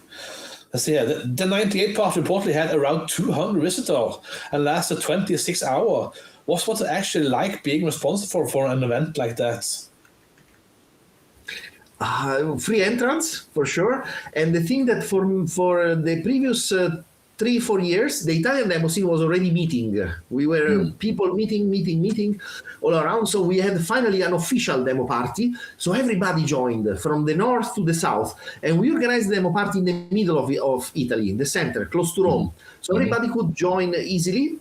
Let's see, the 98 part reportedly had around 200 visitors and lasted 26 hours. What's it actually like being responsible for an event like that? Free entrance, for sure. And the thing that for the previous 3-4 years, the Italian demo scene was already meeting. We were people meeting all around. So we had finally an official demo party. So everybody joined from the north to the south. And we organized the demo party in the middle of Italy, in the center, close to Rome. So everybody could join easily.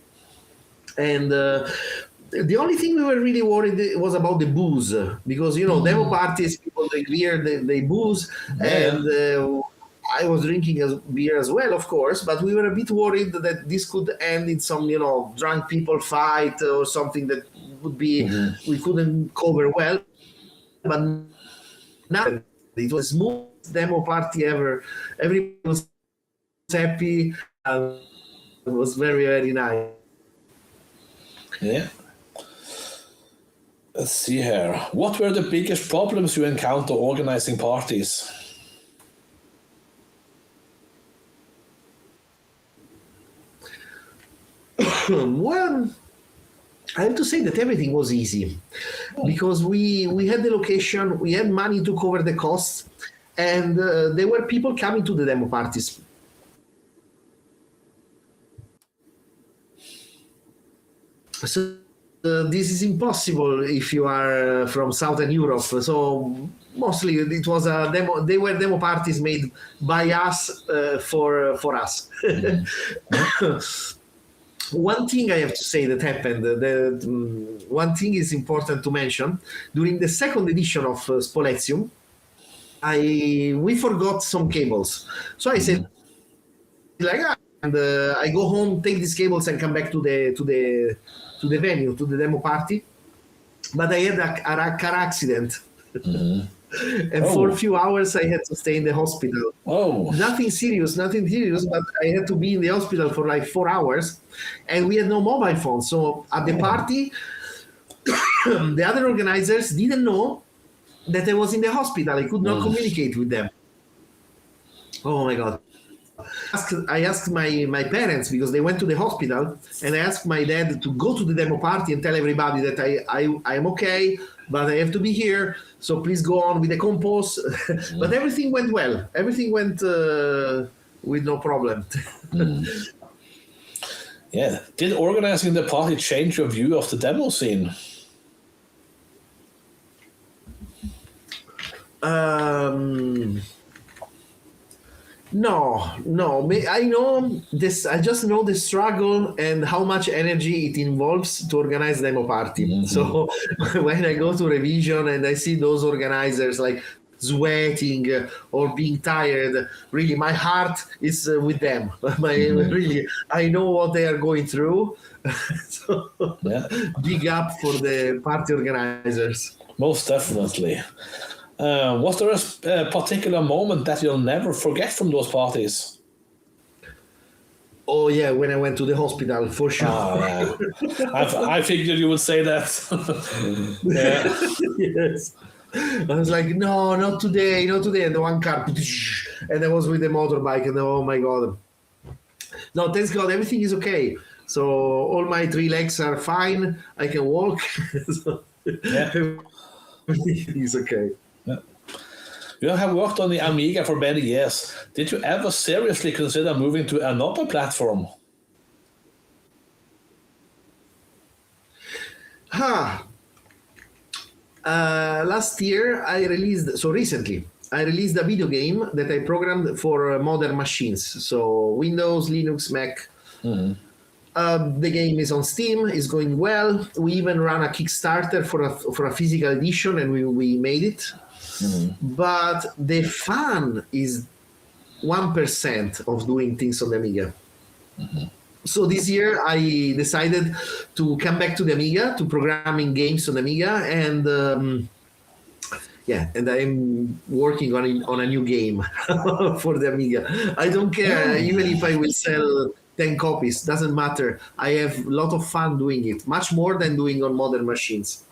And the only thing we were really worried was about the booze. Because, demo parties, people, they beer, they booze. Yeah. And I was drinking a beer as well, of course, but we were a bit worried that this could end in some, drunk people fight or something that would be, we couldn't cover well. But now it was the smoothest demo party ever. Everyone was happy. It was very, very nice. Yeah. Let's see here. What were the biggest problems you encounter organizing parties? Well, I have to say that everything was easy because we had the location, we had money to cover the costs, and there were people coming to the demo parties. So this is impossible if you are from Southern Europe. So mostly it was a demo. They were demo parties made by us for us. One thing I have to say that happened, one thing is important to mention. During the second edition of Spoletium, we forgot some cables. So I said, and I go home, take these cables, and come back to the venue, to the demo party. But I had a car accident. Mm-hmm. And for a few hours, I had to stay in the hospital. Oh, nothing serious, but I had to be in the hospital for like 4 hours, and we had no mobile phone. So at the party, the other organizers didn't know that I was in the hospital. I could not communicate with them. Oh my God. I asked my parents, because they went to the hospital, and I asked my dad to go to the demo party and tell everybody that I am okay, but I have to be here, so please go on with the compose. But everything went well. Everything went with no problem. Yeah. Did organizing the party change your view of the demo scene? No. I know this. I just know the struggle and how much energy it involves to organize demo party. Mm-hmm. So when I go to revision and I see those organizers like sweating or being tired, really my heart is with them. Really, I know what they are going through. So big up for the party organizers. Most definitely. Was there a particular moment that you'll never forget from those parties? Oh yeah, when I went to the hospital, for sure. Oh, yeah. I figured you would say that. Yeah. Yes. I was like, no, not today. And the one car, and I was with the motorbike, and oh my God. No, thanks God, everything is okay. So all my 3 legs are fine. I can walk. So everything is okay. Yeah. You have worked on the Amiga for many years. Did you ever seriously consider moving to another platform? Last year, recently, I released a video game that I programmed for modern machines. So Windows, Linux, Mac. Mm-hmm. The game is on Steam, is going well. We even ran a Kickstarter for a physical edition, and we made it. Mm-hmm. But the fun is 1% of doing things on the Amiga. Mm-hmm. So this year I decided to come back to the Amiga, to programming games on the Amiga, and and I'm working on a new game for the Amiga. I don't care, even if I will sell 10 copies, doesn't matter. I have a lot of fun doing it, much more than doing on modern machines.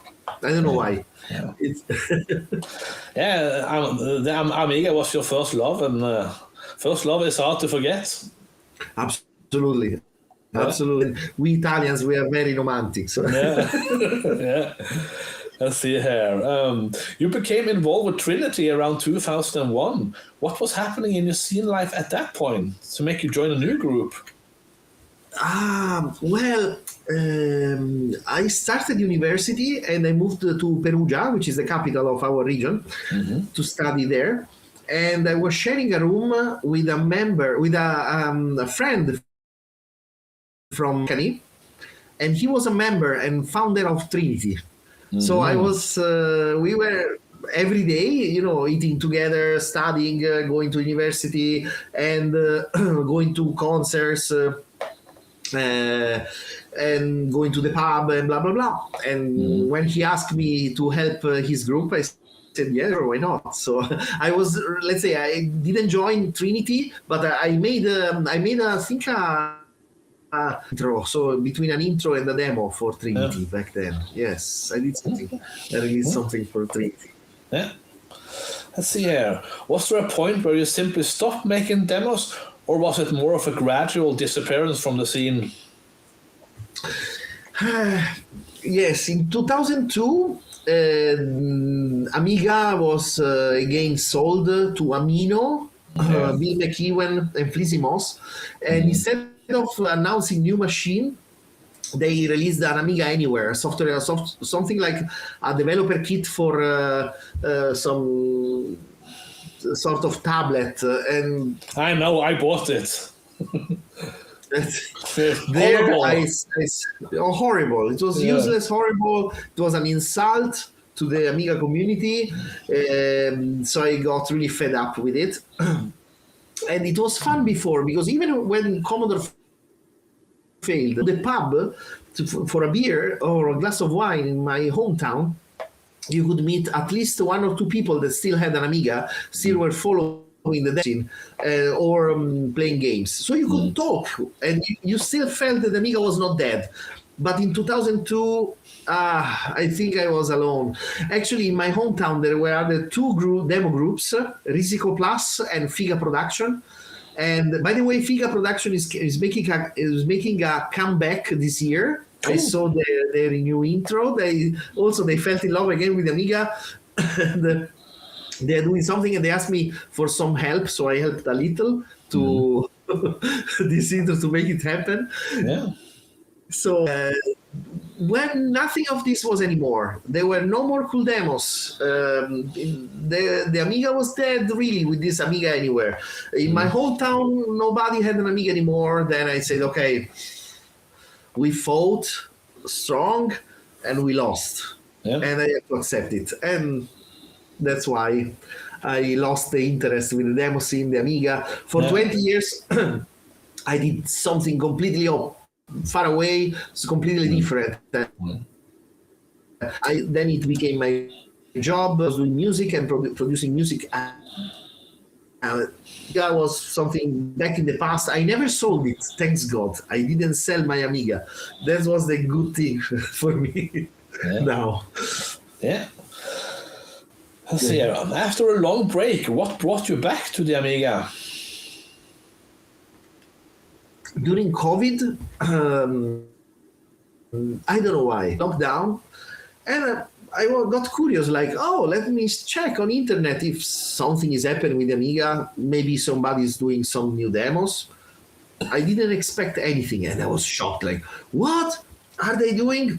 I don't know why. Yeah, the Amiga was your first love, and first love is hard to forget. Absolutely. Absolutely. We Italians, we are very romantic. So. Yeah. Let's see here. You became involved with Trinity around 2001. What was happening in your scene life at that point to make you join a new group? I started university and I moved to Perugia, which is the capital of our region, to study there. And I was sharing a room with a friend from Italy, and he was a member and founder of Trinity. Mm-hmm. So I was, we were every day, eating together, studying, going to university, and going to concerts, and going to the pub, and blah, blah, blah. And when he asked me to help his group, I said, yeah, why not? So I was, let's say, I didn't join Trinity, but I made I think intro, so between an intro and a demo for Trinity back then. Yes, I did something. I released something for Trinity. Yeah. Let's see here. Was there a point where you simply stopped making demos, or was it more of a gradual disappearance from the scene? Yes, in 2002, Amiga was again sold to Amino, Bill McEwen, and Flizzy Moss, and instead of announcing new machine, they released an Amiga Anywhere software, something like a developer kit for some sort of tablet. And I know, I bought it. Horrible. It was useless, horrible. It was an insult to the Amiga community. So I got really fed up with it. And it was fun before, because even when Commodore failed, the pub for a beer or a glass of wine in my hometown, you could meet at least one or two people that still had an Amiga, still were following the scene, or playing games. So you could talk, and you still felt that the Amiga was not dead. But in 2002, I think I was alone. Actually, in my hometown, there were other two demo groups, Risico Plus and Figa Production. And by the way, Figa Production is making a comeback this year. Cool. I saw their new intro. They fell in love again with Amiga. And, they're doing something, and they asked me for some help, so I helped a little to this intro to make it happen. Yeah. So when nothing of this was anymore, there were no more cool demos. The Amiga was dead, really, with this Amiga Anywhere. In my hometown, nobody had an Amiga anymore. Then I said, okay, we fought strong and we lost. Yeah. And I have to accept it. And that's why I lost the interest with the demo scene, the Amiga. For 20 years, I did something completely far away, it's completely different. Then it became my job. I was doing music and producing music. That was something back in the past. I never sold it, thanks God. I didn't sell my Amiga. That was the good thing for me now. Yeah. Let's see here. After a long break, what brought you back to the Amiga? During COVID, I don't know why, lockdown, and I got curious, like, let me check on internet if something is happening with Amiga. Maybe somebody's doing some new demos. I didn't expect anything, and I was shocked, like, what are they doing?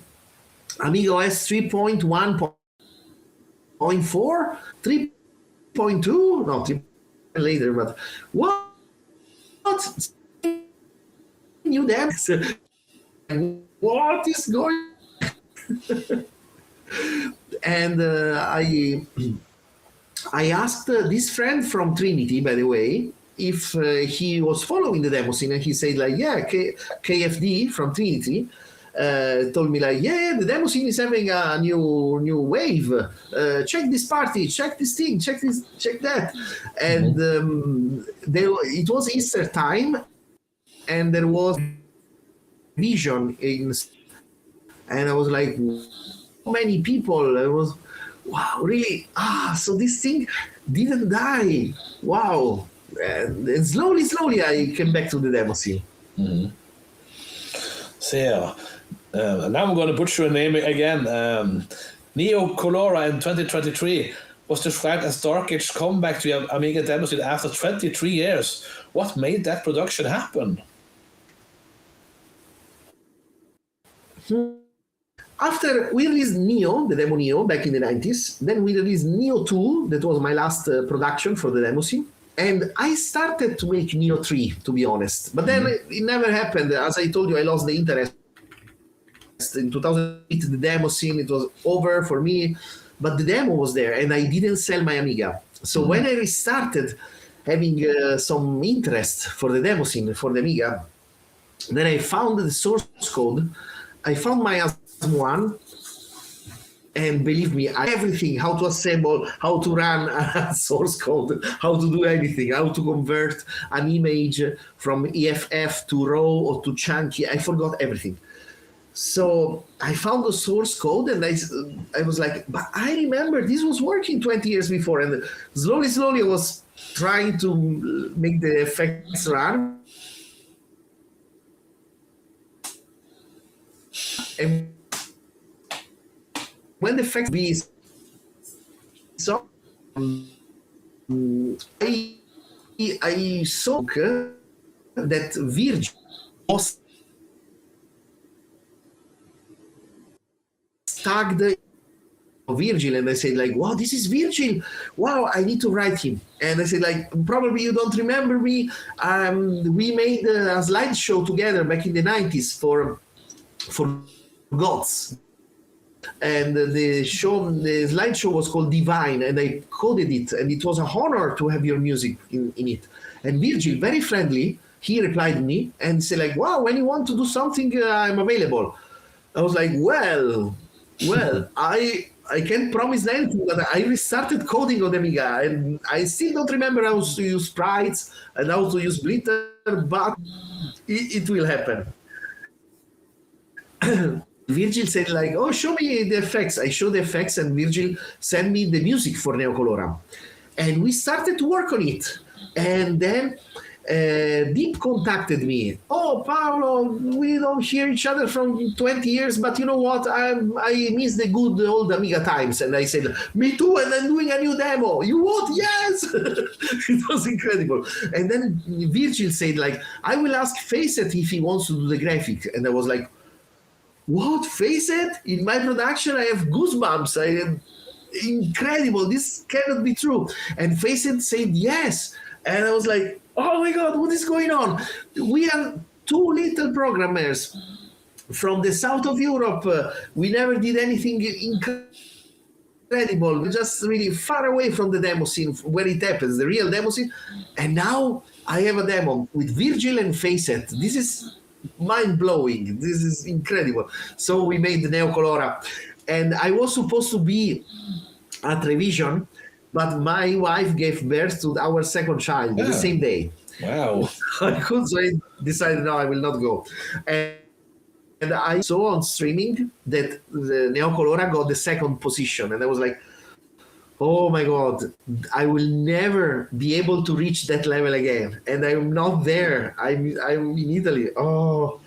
Amiga OS 3.1.4, 3.2, no, 3 later, but what? New demos? What is going? And I asked this friend from Trinity, by the way, if he was following the demo scene, and he said, like, yeah, KFD from Trinity told me, like, yeah, the demo scene is having a new wave. Check this party, check this thing, check that. And it was Easter time, and there was vision and I was like, so many people. I was, wow, really? So this thing didn't die. Wow. And slowly I came back to the demo scene. So yeah, now I'm going to butcher your name again. Neocolora in 2023 was described as Darkage's comeback to Amiga Demoscene after 23 years. What made that production happen? After we released Neo, the demo Neo, back in the 90s, then we released Neo 2, that was my last production for the demo scene. And I started to make Neo 3, to be honest. But then it never happened. As I told you, I lost the interest. In 2008, the demo scene, it was over for me. But the demo was there, and I didn't sell my Amiga. So when I restarted having some interest for the demo scene, for the Amiga, then I found the source code. I found my ASM1, And believe me, everything, how to assemble, how to run a source code, how to do anything, how to convert an image from EFF to RAW or to chunky. I forgot everything. So I found the source code and I was like, but I remember this was working 20 years before. And slowly I was trying to make the effects run. And when the effects be so, I saw that Virgil was tagged Virgil, and I said like, wow, this is Virgil. Wow, I need to write him. And I said like, probably you don't remember me. We made a slideshow together back in the 90s for gods. And the slideshow was called Divine, and I coded it, and it was an honor to have your music in it. And Virgil, very friendly, he replied to me and said like, wow, when you want to do something, I'm available. I was like, well, I can't promise anything, but I restarted coding on Amiga, and I still don't remember how to use sprites and how to use Blitter, but it will happen. Virgil said like, oh, show me the effects. I showed the effects, and Virgil sent me the music for Neocolora. And we started to work on it. And then Deep contacted me. Oh, Paolo, we don't hear each other from 20 years, but you know what? I miss the good old Amiga times. And I said, me too, and I'm doing a new demo. You what? Yes! It was incredible. And then Virgil said like, I will ask Faceit if he wants to do the graphic. And I was like, what? Faceit? In my production, I have goosebumps. Incredible. This cannot be true. And Faceit said yes. And I was like, oh my God, what is going on? We are two little programmers from the south of Europe. We never did anything incredible. We're just really far away from the demo scene where it happens, the real demo scene. And now I have a demo with Virgil and Faceit. This is mind-blowing. This is incredible. So we made the Neocolora. And I was supposed to be at Revision, but my wife gave birth to our second child the same day. Wow. So I decided, no, I will not go. And I saw on streaming that the Neocolora got the second position. And I was like, oh my God, I will never be able to reach that level again. And I'm not there. I'm in Italy. Oh.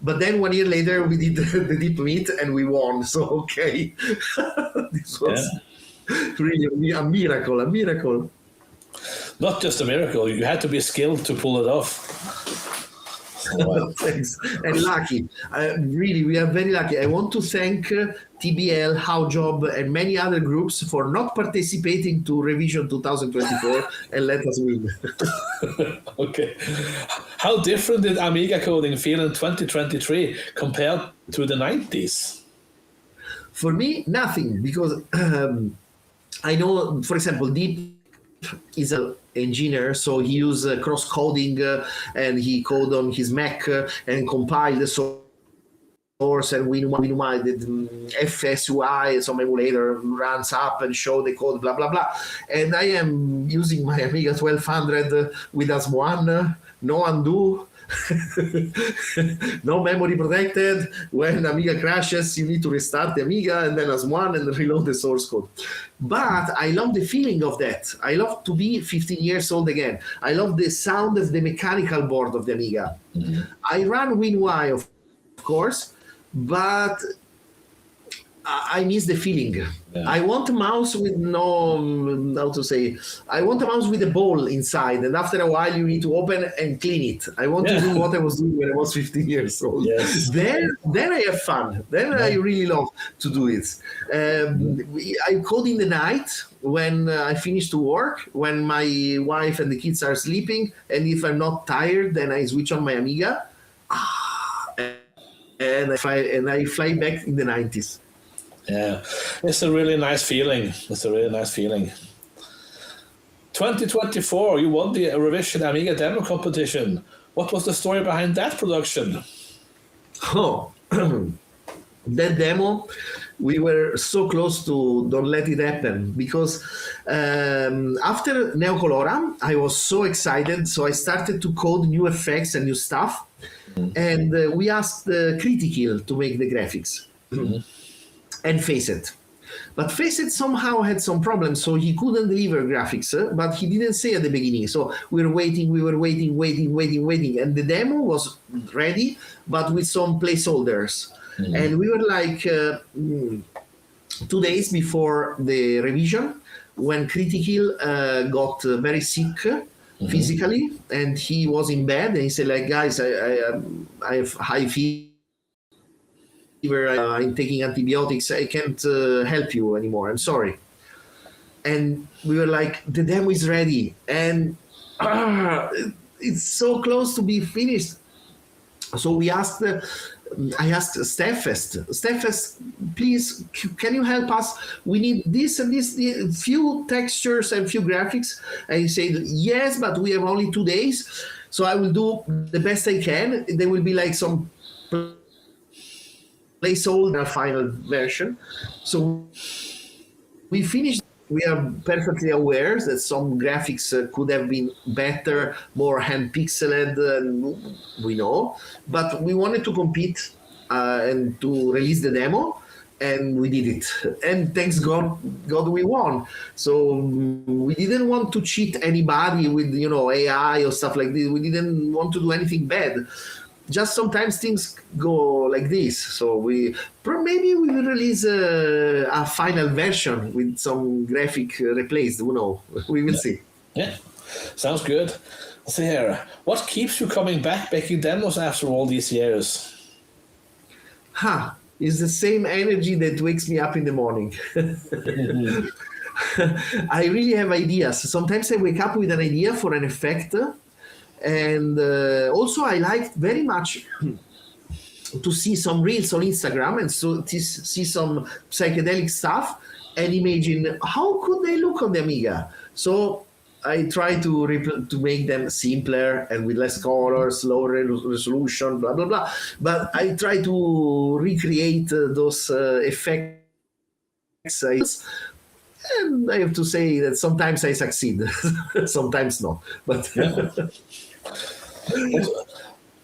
But then 1 year later, we did the Deep Meet and we won. So, okay. This was really a miracle. Not just a miracle, you had to be skilled to pull it off. Wow. Thanks. And lucky. Really, we are very lucky. I want to thank TBL, HowJob, and many other groups for not participating to Revision 2024 and let us win. Okay. How different did Amiga coding feel in 2023 compared to the 90s? For me, nothing, because I know, for example, Deep is an engineer, so he used cross-coding and he coded on his Mac and compiled the source, and we did FSUI, some emulator runs up and show the code, blah, blah, blah. And I am using my Amiga 1200 with AS1, no undo, no memory protected. When Amiga crashes, you need to restart the Amiga and then AS1 and reload the source code. But I love the feeling of that. I love to be 15 years old again. I love the sound of the mechanical board of the Amiga. Mm-hmm. I run WinY, of course, but I miss the feeling. Yeah. I want a mouse with I want a mouse with a ball inside, and after a while you need to open and clean it. I want to do what I was doing when I was 15 years old. Yes. Then I have fun. Then I really love to do it. I code in the night when I finish to work, when my wife and the kids are sleeping, and if I'm not tired, then I switch on my Amiga, and I fly back in the 90s. Yeah, it's a really nice feeling. 2024, you won the Revision Amiga Demo competition. What was the story behind that production? Oh, that demo, we were so close to don't let it happen, because after Neocolora, I was so excited. So I started to code new effects and new stuff. And we asked Critical to make the graphics and Faceit. But Faceit somehow had some problems, so he couldn't deliver graphics, but he didn't say at the beginning. So we were waiting, and the demo was ready, but with some placeholders. And we were like 2 days before the revision, when Critical got very sick physically, and he was in bed, and he said, like, guys, I have high fever. I'm taking antibiotics. I can't help you anymore. I'm sorry. And we were like, the demo is ready, and it's so close to be finished. So we asked, I asked Steffes, please, can you help us? We need this and this, few textures and few graphics. And he said, yes, but we have only 2 days. So I will do the best I can. There will be like some placeholder final version. So we finished. We are perfectly aware that some graphics could have been better, more hand pixeled, we know. But we wanted to compete and to release the demo, and we did it. And thanks God we won. So we didn't want to cheat anybody with AI or stuff like this. We didn't want to do anything bad. Just sometimes things go like this. So maybe we will release a final version with some graphic replaced. Who knows? We will see. Yeah, sounds good. So here, what keeps you coming back making demos after all these years? It's the same energy that wakes me up in the morning. I really have ideas. Sometimes I wake up with an idea for an effect. And also I liked very much to see some reels on Instagram and so to see some psychedelic stuff and imagine how could they look on the Amiga. So I try to make them simpler and with less colors, lower resolution, blah, blah, blah. But I try to recreate those effects. And I have to say that sometimes I succeed, sometimes not. But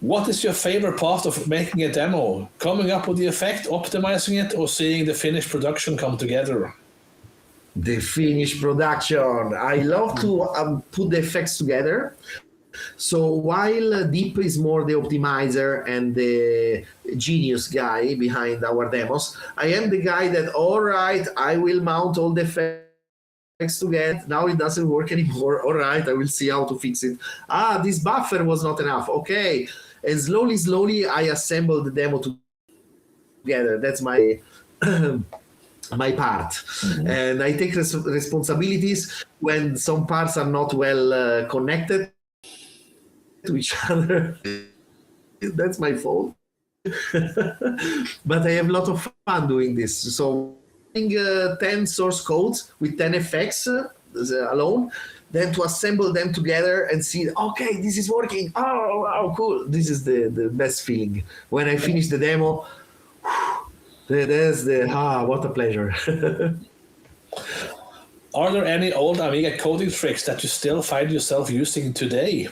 what is your favorite part of making a demo? Coming up with the effect, optimizing it, or seeing the finished production come together? The finished production. I love to put the effects together. So while Deep is more the optimizer and the genius guy behind our demos, I am the guy that, all right, I will mount all the effects together. Now it doesn't work anymore. All right, I will see how to fix it. This buffer was not enough. Okay. And slowly, I assemble the demo together. That's my my part. And I take responsibilities when some parts are not well connected to each other. That's my fault. But I have a lot of fun doing this. So 10 source codes with 10 effects alone, then to assemble them together and see, okay, this is working. Oh, cool. This is the best feeling. When I finish the demo, there's what a pleasure. Are there any old Amiga coding tricks that you still find yourself using today?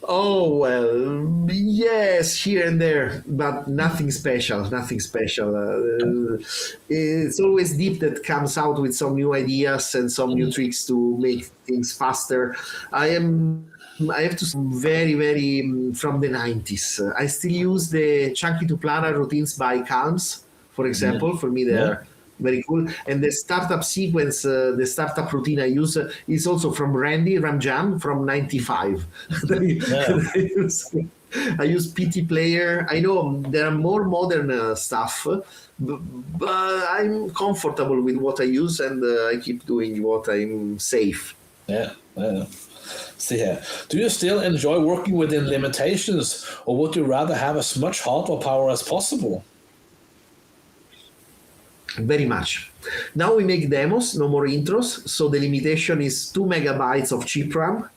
Oh, well, yes, here and there, but nothing special, it's always Deep that comes out with some new ideas and some new tricks to make things faster. I have to say, very, very from the 90s. I still use the chunky to planar routines by Calms, for example. For me, they're very cool. And the startup sequence, the startup routine I use is also from Randy Ramjam from 95. I use PT Player. I know there are more modern stuff, but I'm comfortable with what I use, and I keep doing what I'm safe. Yeah. See here. Do you still enjoy working within limitations, or would you rather have as much hardware power as possible? Very much. Now we make demos, no more intros. So the limitation is 2 megabytes of chip RAM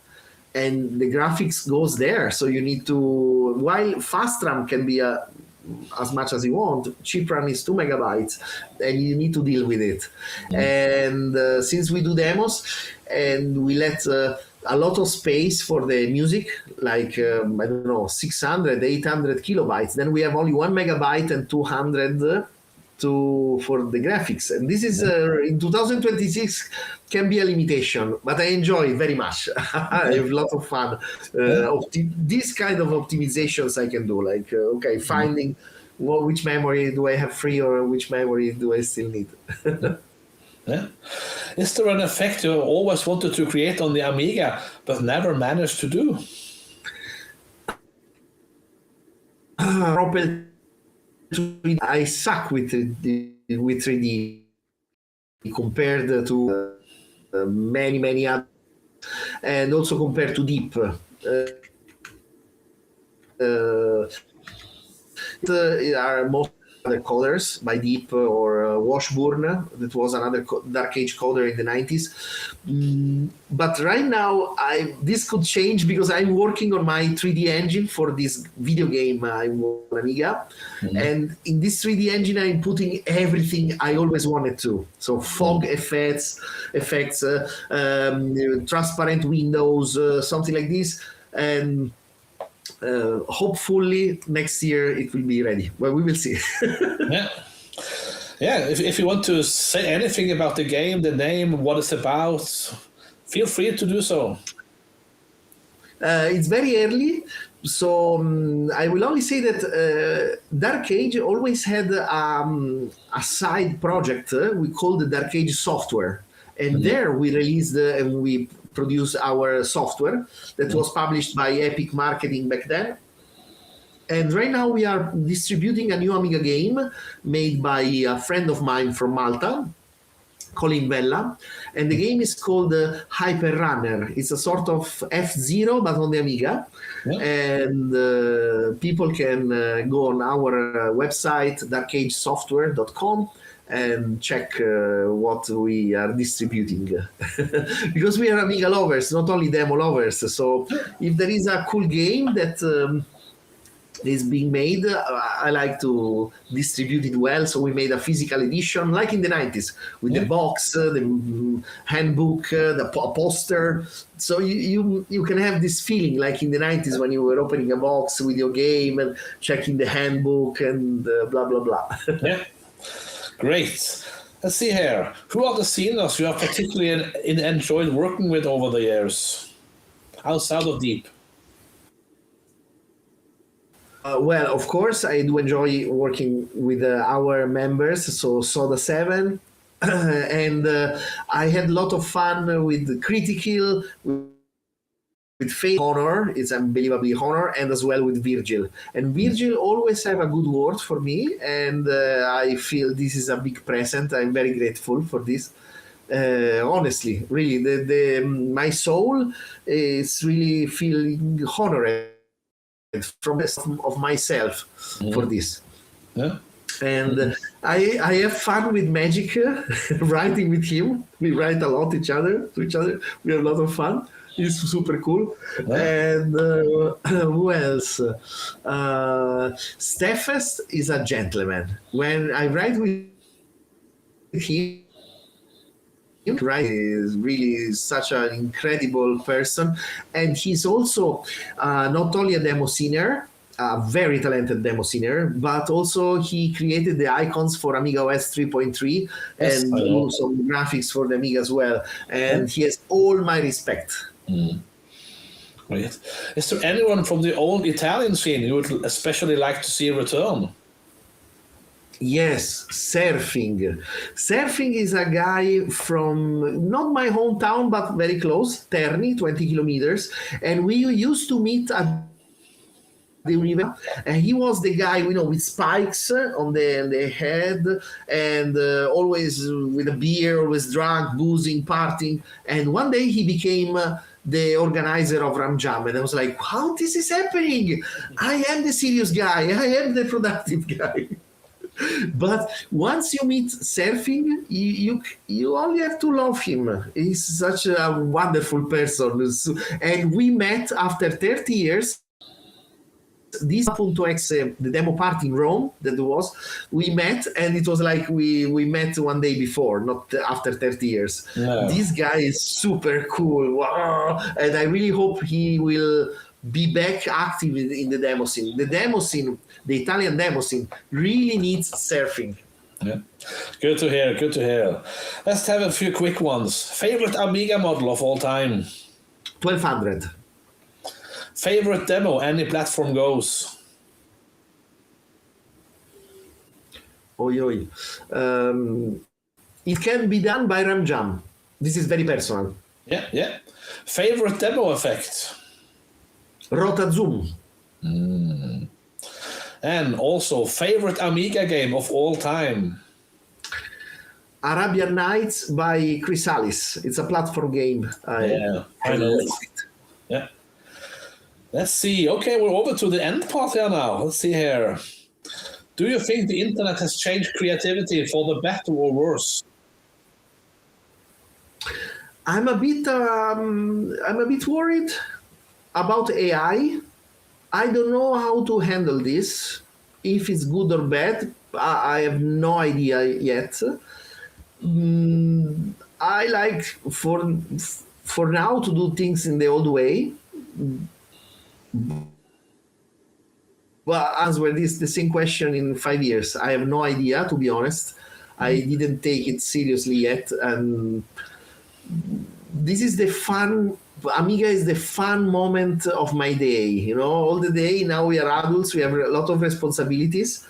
and the graphics goes there. So you need to, while fast RAM can be as much as you want, cheap RAM is 2 megabytes, and you need to deal with it. And since we do demos and we let a lot of space for the music, like I don't know, 600, 800 kilobytes, then we have only 1 megabyte and 200 for the graphics, and this is in 2026 can be a limitation, but I enjoy it very much. I have a lot of fun. This kind of optimizations I can do, like finding which memory do I have free or which memory do I still need. Yeah. Is there an effect you always wanted to create on the Amiga but never managed to do? I suck with 3D compared to many others, and also compared to Deep. Are most other coders by Deep or Washburn. That was another Darkage coder in the 90s. But right now, this could change because I'm working on my 3D engine for this video game I'm on Amiga. And in this 3D engine, I'm putting everything I always wanted to. So fog effects, transparent windows, something like this. And hopefully next year it will be ready. Well, we will see. Yeah. If you want to say anything about the game, the name, what it's about, feel free to do so. It's very early, so I will only say that Darkage always had a side project we called the Darkage software, and there we released and we produce our software that was published by Epic Marketing back then. And right now we are distributing a new Amiga game made by a friend of mine from Malta, Colin Vella. And the game is called Hyper Runner. It's a sort of F-Zero, but on the Amiga. And people can go on our website, darkagesoftware.com, and check what we are distributing. Because we are Amiga lovers, not only demo lovers. So if there is a cool game that is being made, I like to distribute it well. So we made a physical edition, like in the 90s, with the box, the handbook, the poster. So you can have this feeling like in the 90s when you were opening a box with your game and checking the handbook and blah, blah, blah. Great. Let's see here. Who are the seniors you have particularly enjoyed working with over the years, outside of Deep? Well, of course, I do enjoy working with our members, so Soda7, and I had a lot of fun with Critical, with Faith Honor, it's unbelievably Honor, and as well with Virgil. And Virgil always have a good word for me, and I feel this is a big present. I'm very grateful for this. Honestly, really, my soul is really feeling honored from of myself for this. And I have fun with Magic, writing with him. We write a lot to each other. We have a lot of fun. He's super cool. And who else? Steffes is a gentleman. When I write with him, right, is really such an incredible person, and he's also not only a demo scener, a very talented demo scener, but also he created the icons for Amiga OS 3.3 and do some graphics for the Amiga as well, and he has all my respect. Great. Is there anyone from the old Italian scene you would especially like to see return? Yes, Surfing. Surfing is a guy from not my hometown, but very close, Terni, 20 kilometers. And we used to meet at the river. And he was the guy, with spikes on the head and always with a beer, always drunk, boozing, partying. And one day he became the organizer of Ram Jam. And I was like, how this is happening? I am the serious guy. I am the productive guy. But once you meet surfing, you only have to love him. He's such a wonderful person. And we met after 30 years. This .x, the demo party in Rome, we met, and it was like we met one day before, not after 30 years. No. This guy is super cool. Wow. And I really hope he will be back active in the demo scene. The demo scene, the Italian demo scene, really needs surfing. Yeah. Good to hear, good to hear. Let's have a few quick ones. Favorite Amiga model of all time? 1200. Favorite demo, any platform goes? Oi, oi. It can be done by Ramjam. This is very personal. Yeah, yeah. Favorite demo effect? Rota Zoom. And also, favorite Amiga game of all time? Arabian Nights by Chrysalis. It's a platform game. I know it. Yeah. Let's see. Okay, we're over to the end part here now. Let's see here. Do you think the internet has changed creativity for the better or worse? I'm a bit worried about AI. I don't know how to handle this. If it's good or bad, I have no idea yet. I like for now to do things in the old way. Well, answer this the same question in 5 years. I have no idea, to be honest. I didn't take it seriously yet, and this is the fun. Amiga is the fun moment of my day. You know, all the day now we are adults. We have a lot of responsibilities.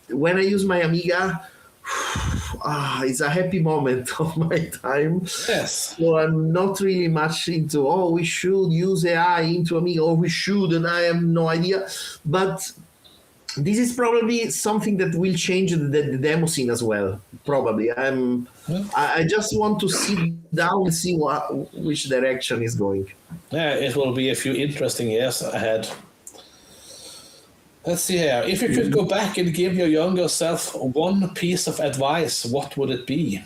When I use my Amiga, it's a happy moment of my time. Yes. So I'm not really much into, we should use AI into Amiga, or we should, and I have no idea. But this is probably something that will change the demo scene as well, probably. I just want to sit down and see which direction is going. Yeah, it will be a few interesting years ahead. Let's see here. If you could go back and give your younger self one piece of advice, what would it be?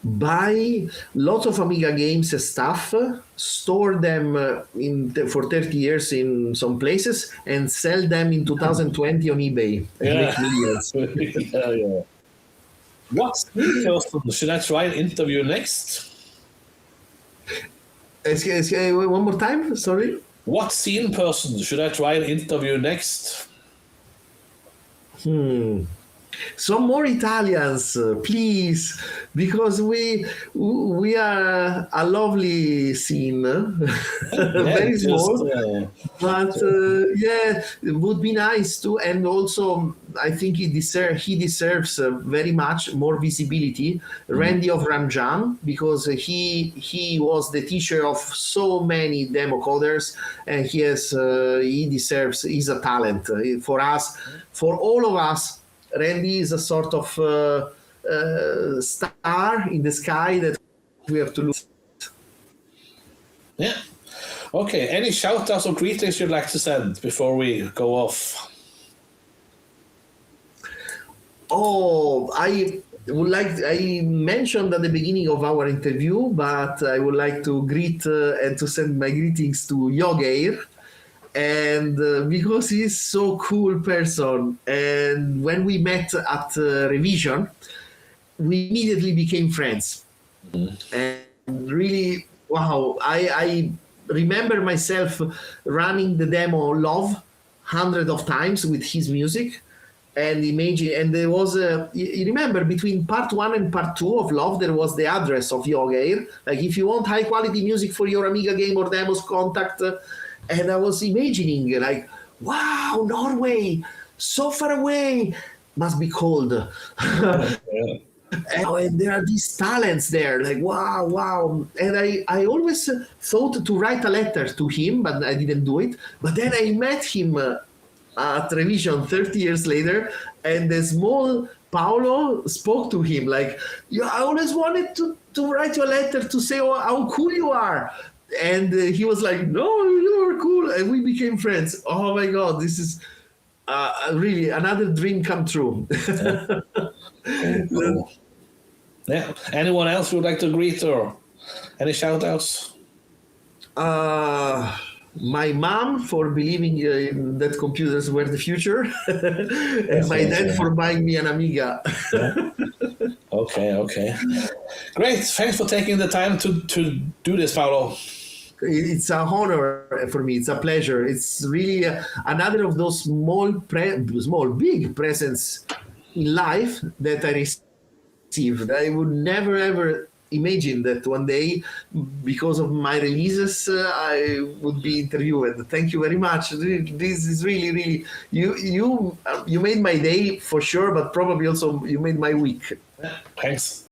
Buy lots of Amiga games and stuff, store them for 30 years in some places, and sell them in 2020 on eBay and make millions. Yeah. What person should I try and interview next? One more time, sorry. What scene person should I try and interview next? Some more Italians, please, because we are a lovely scene, very small, but yeah, it would be nice too. And also, I think he deserves very much more visibility. Randy of Ramjam, because he was the teacher of so many demo coders, and he's a talent for us, for all of us. Randy is a sort of star in the sky that we have to look at. Yeah. Okay. Any shout outs or greetings you'd like to send before we go off? I mentioned at the beginning of our interview, but I would like to greet and to send my greetings to Yogeir. And because he's so cool person, and when we met at Revision, we immediately became friends. And really, wow, I remember myself running the demo Love hundreds of times with his music, and imagine, and there was you remember between part 1 and part 2 of Love, there was the address of Yogeir, like if you want high quality music for your Amiga game or demos, contact. And I was imagining, like, wow, Norway, so far away, must be cold. And there are these talents there, like, wow. And I always thought to write a letter to him, but I didn't do it. But then I met him at Revision 30 years later, and the small Paolo spoke to him, like, I always wanted to write you a letter to say how cool you are. And he was like, no, you are cool. And we became friends. Oh my God, this is really another dream come true. Cool. Yeah. Anyone else would like to greet or any shout outs? My mom for believing that computers were the future, and my dad for buying me an Amiga. Yeah. Okay. Great. Thanks for taking the time to do this, Paolo. It's an honor for me. It's a pleasure. It's really another of those big presents in life that I received. I would never ever imagine that one day, because of my releases, I would be interviewed. Thank you very much. This is really you made my day for sure, but probably also you made my week. Thanks.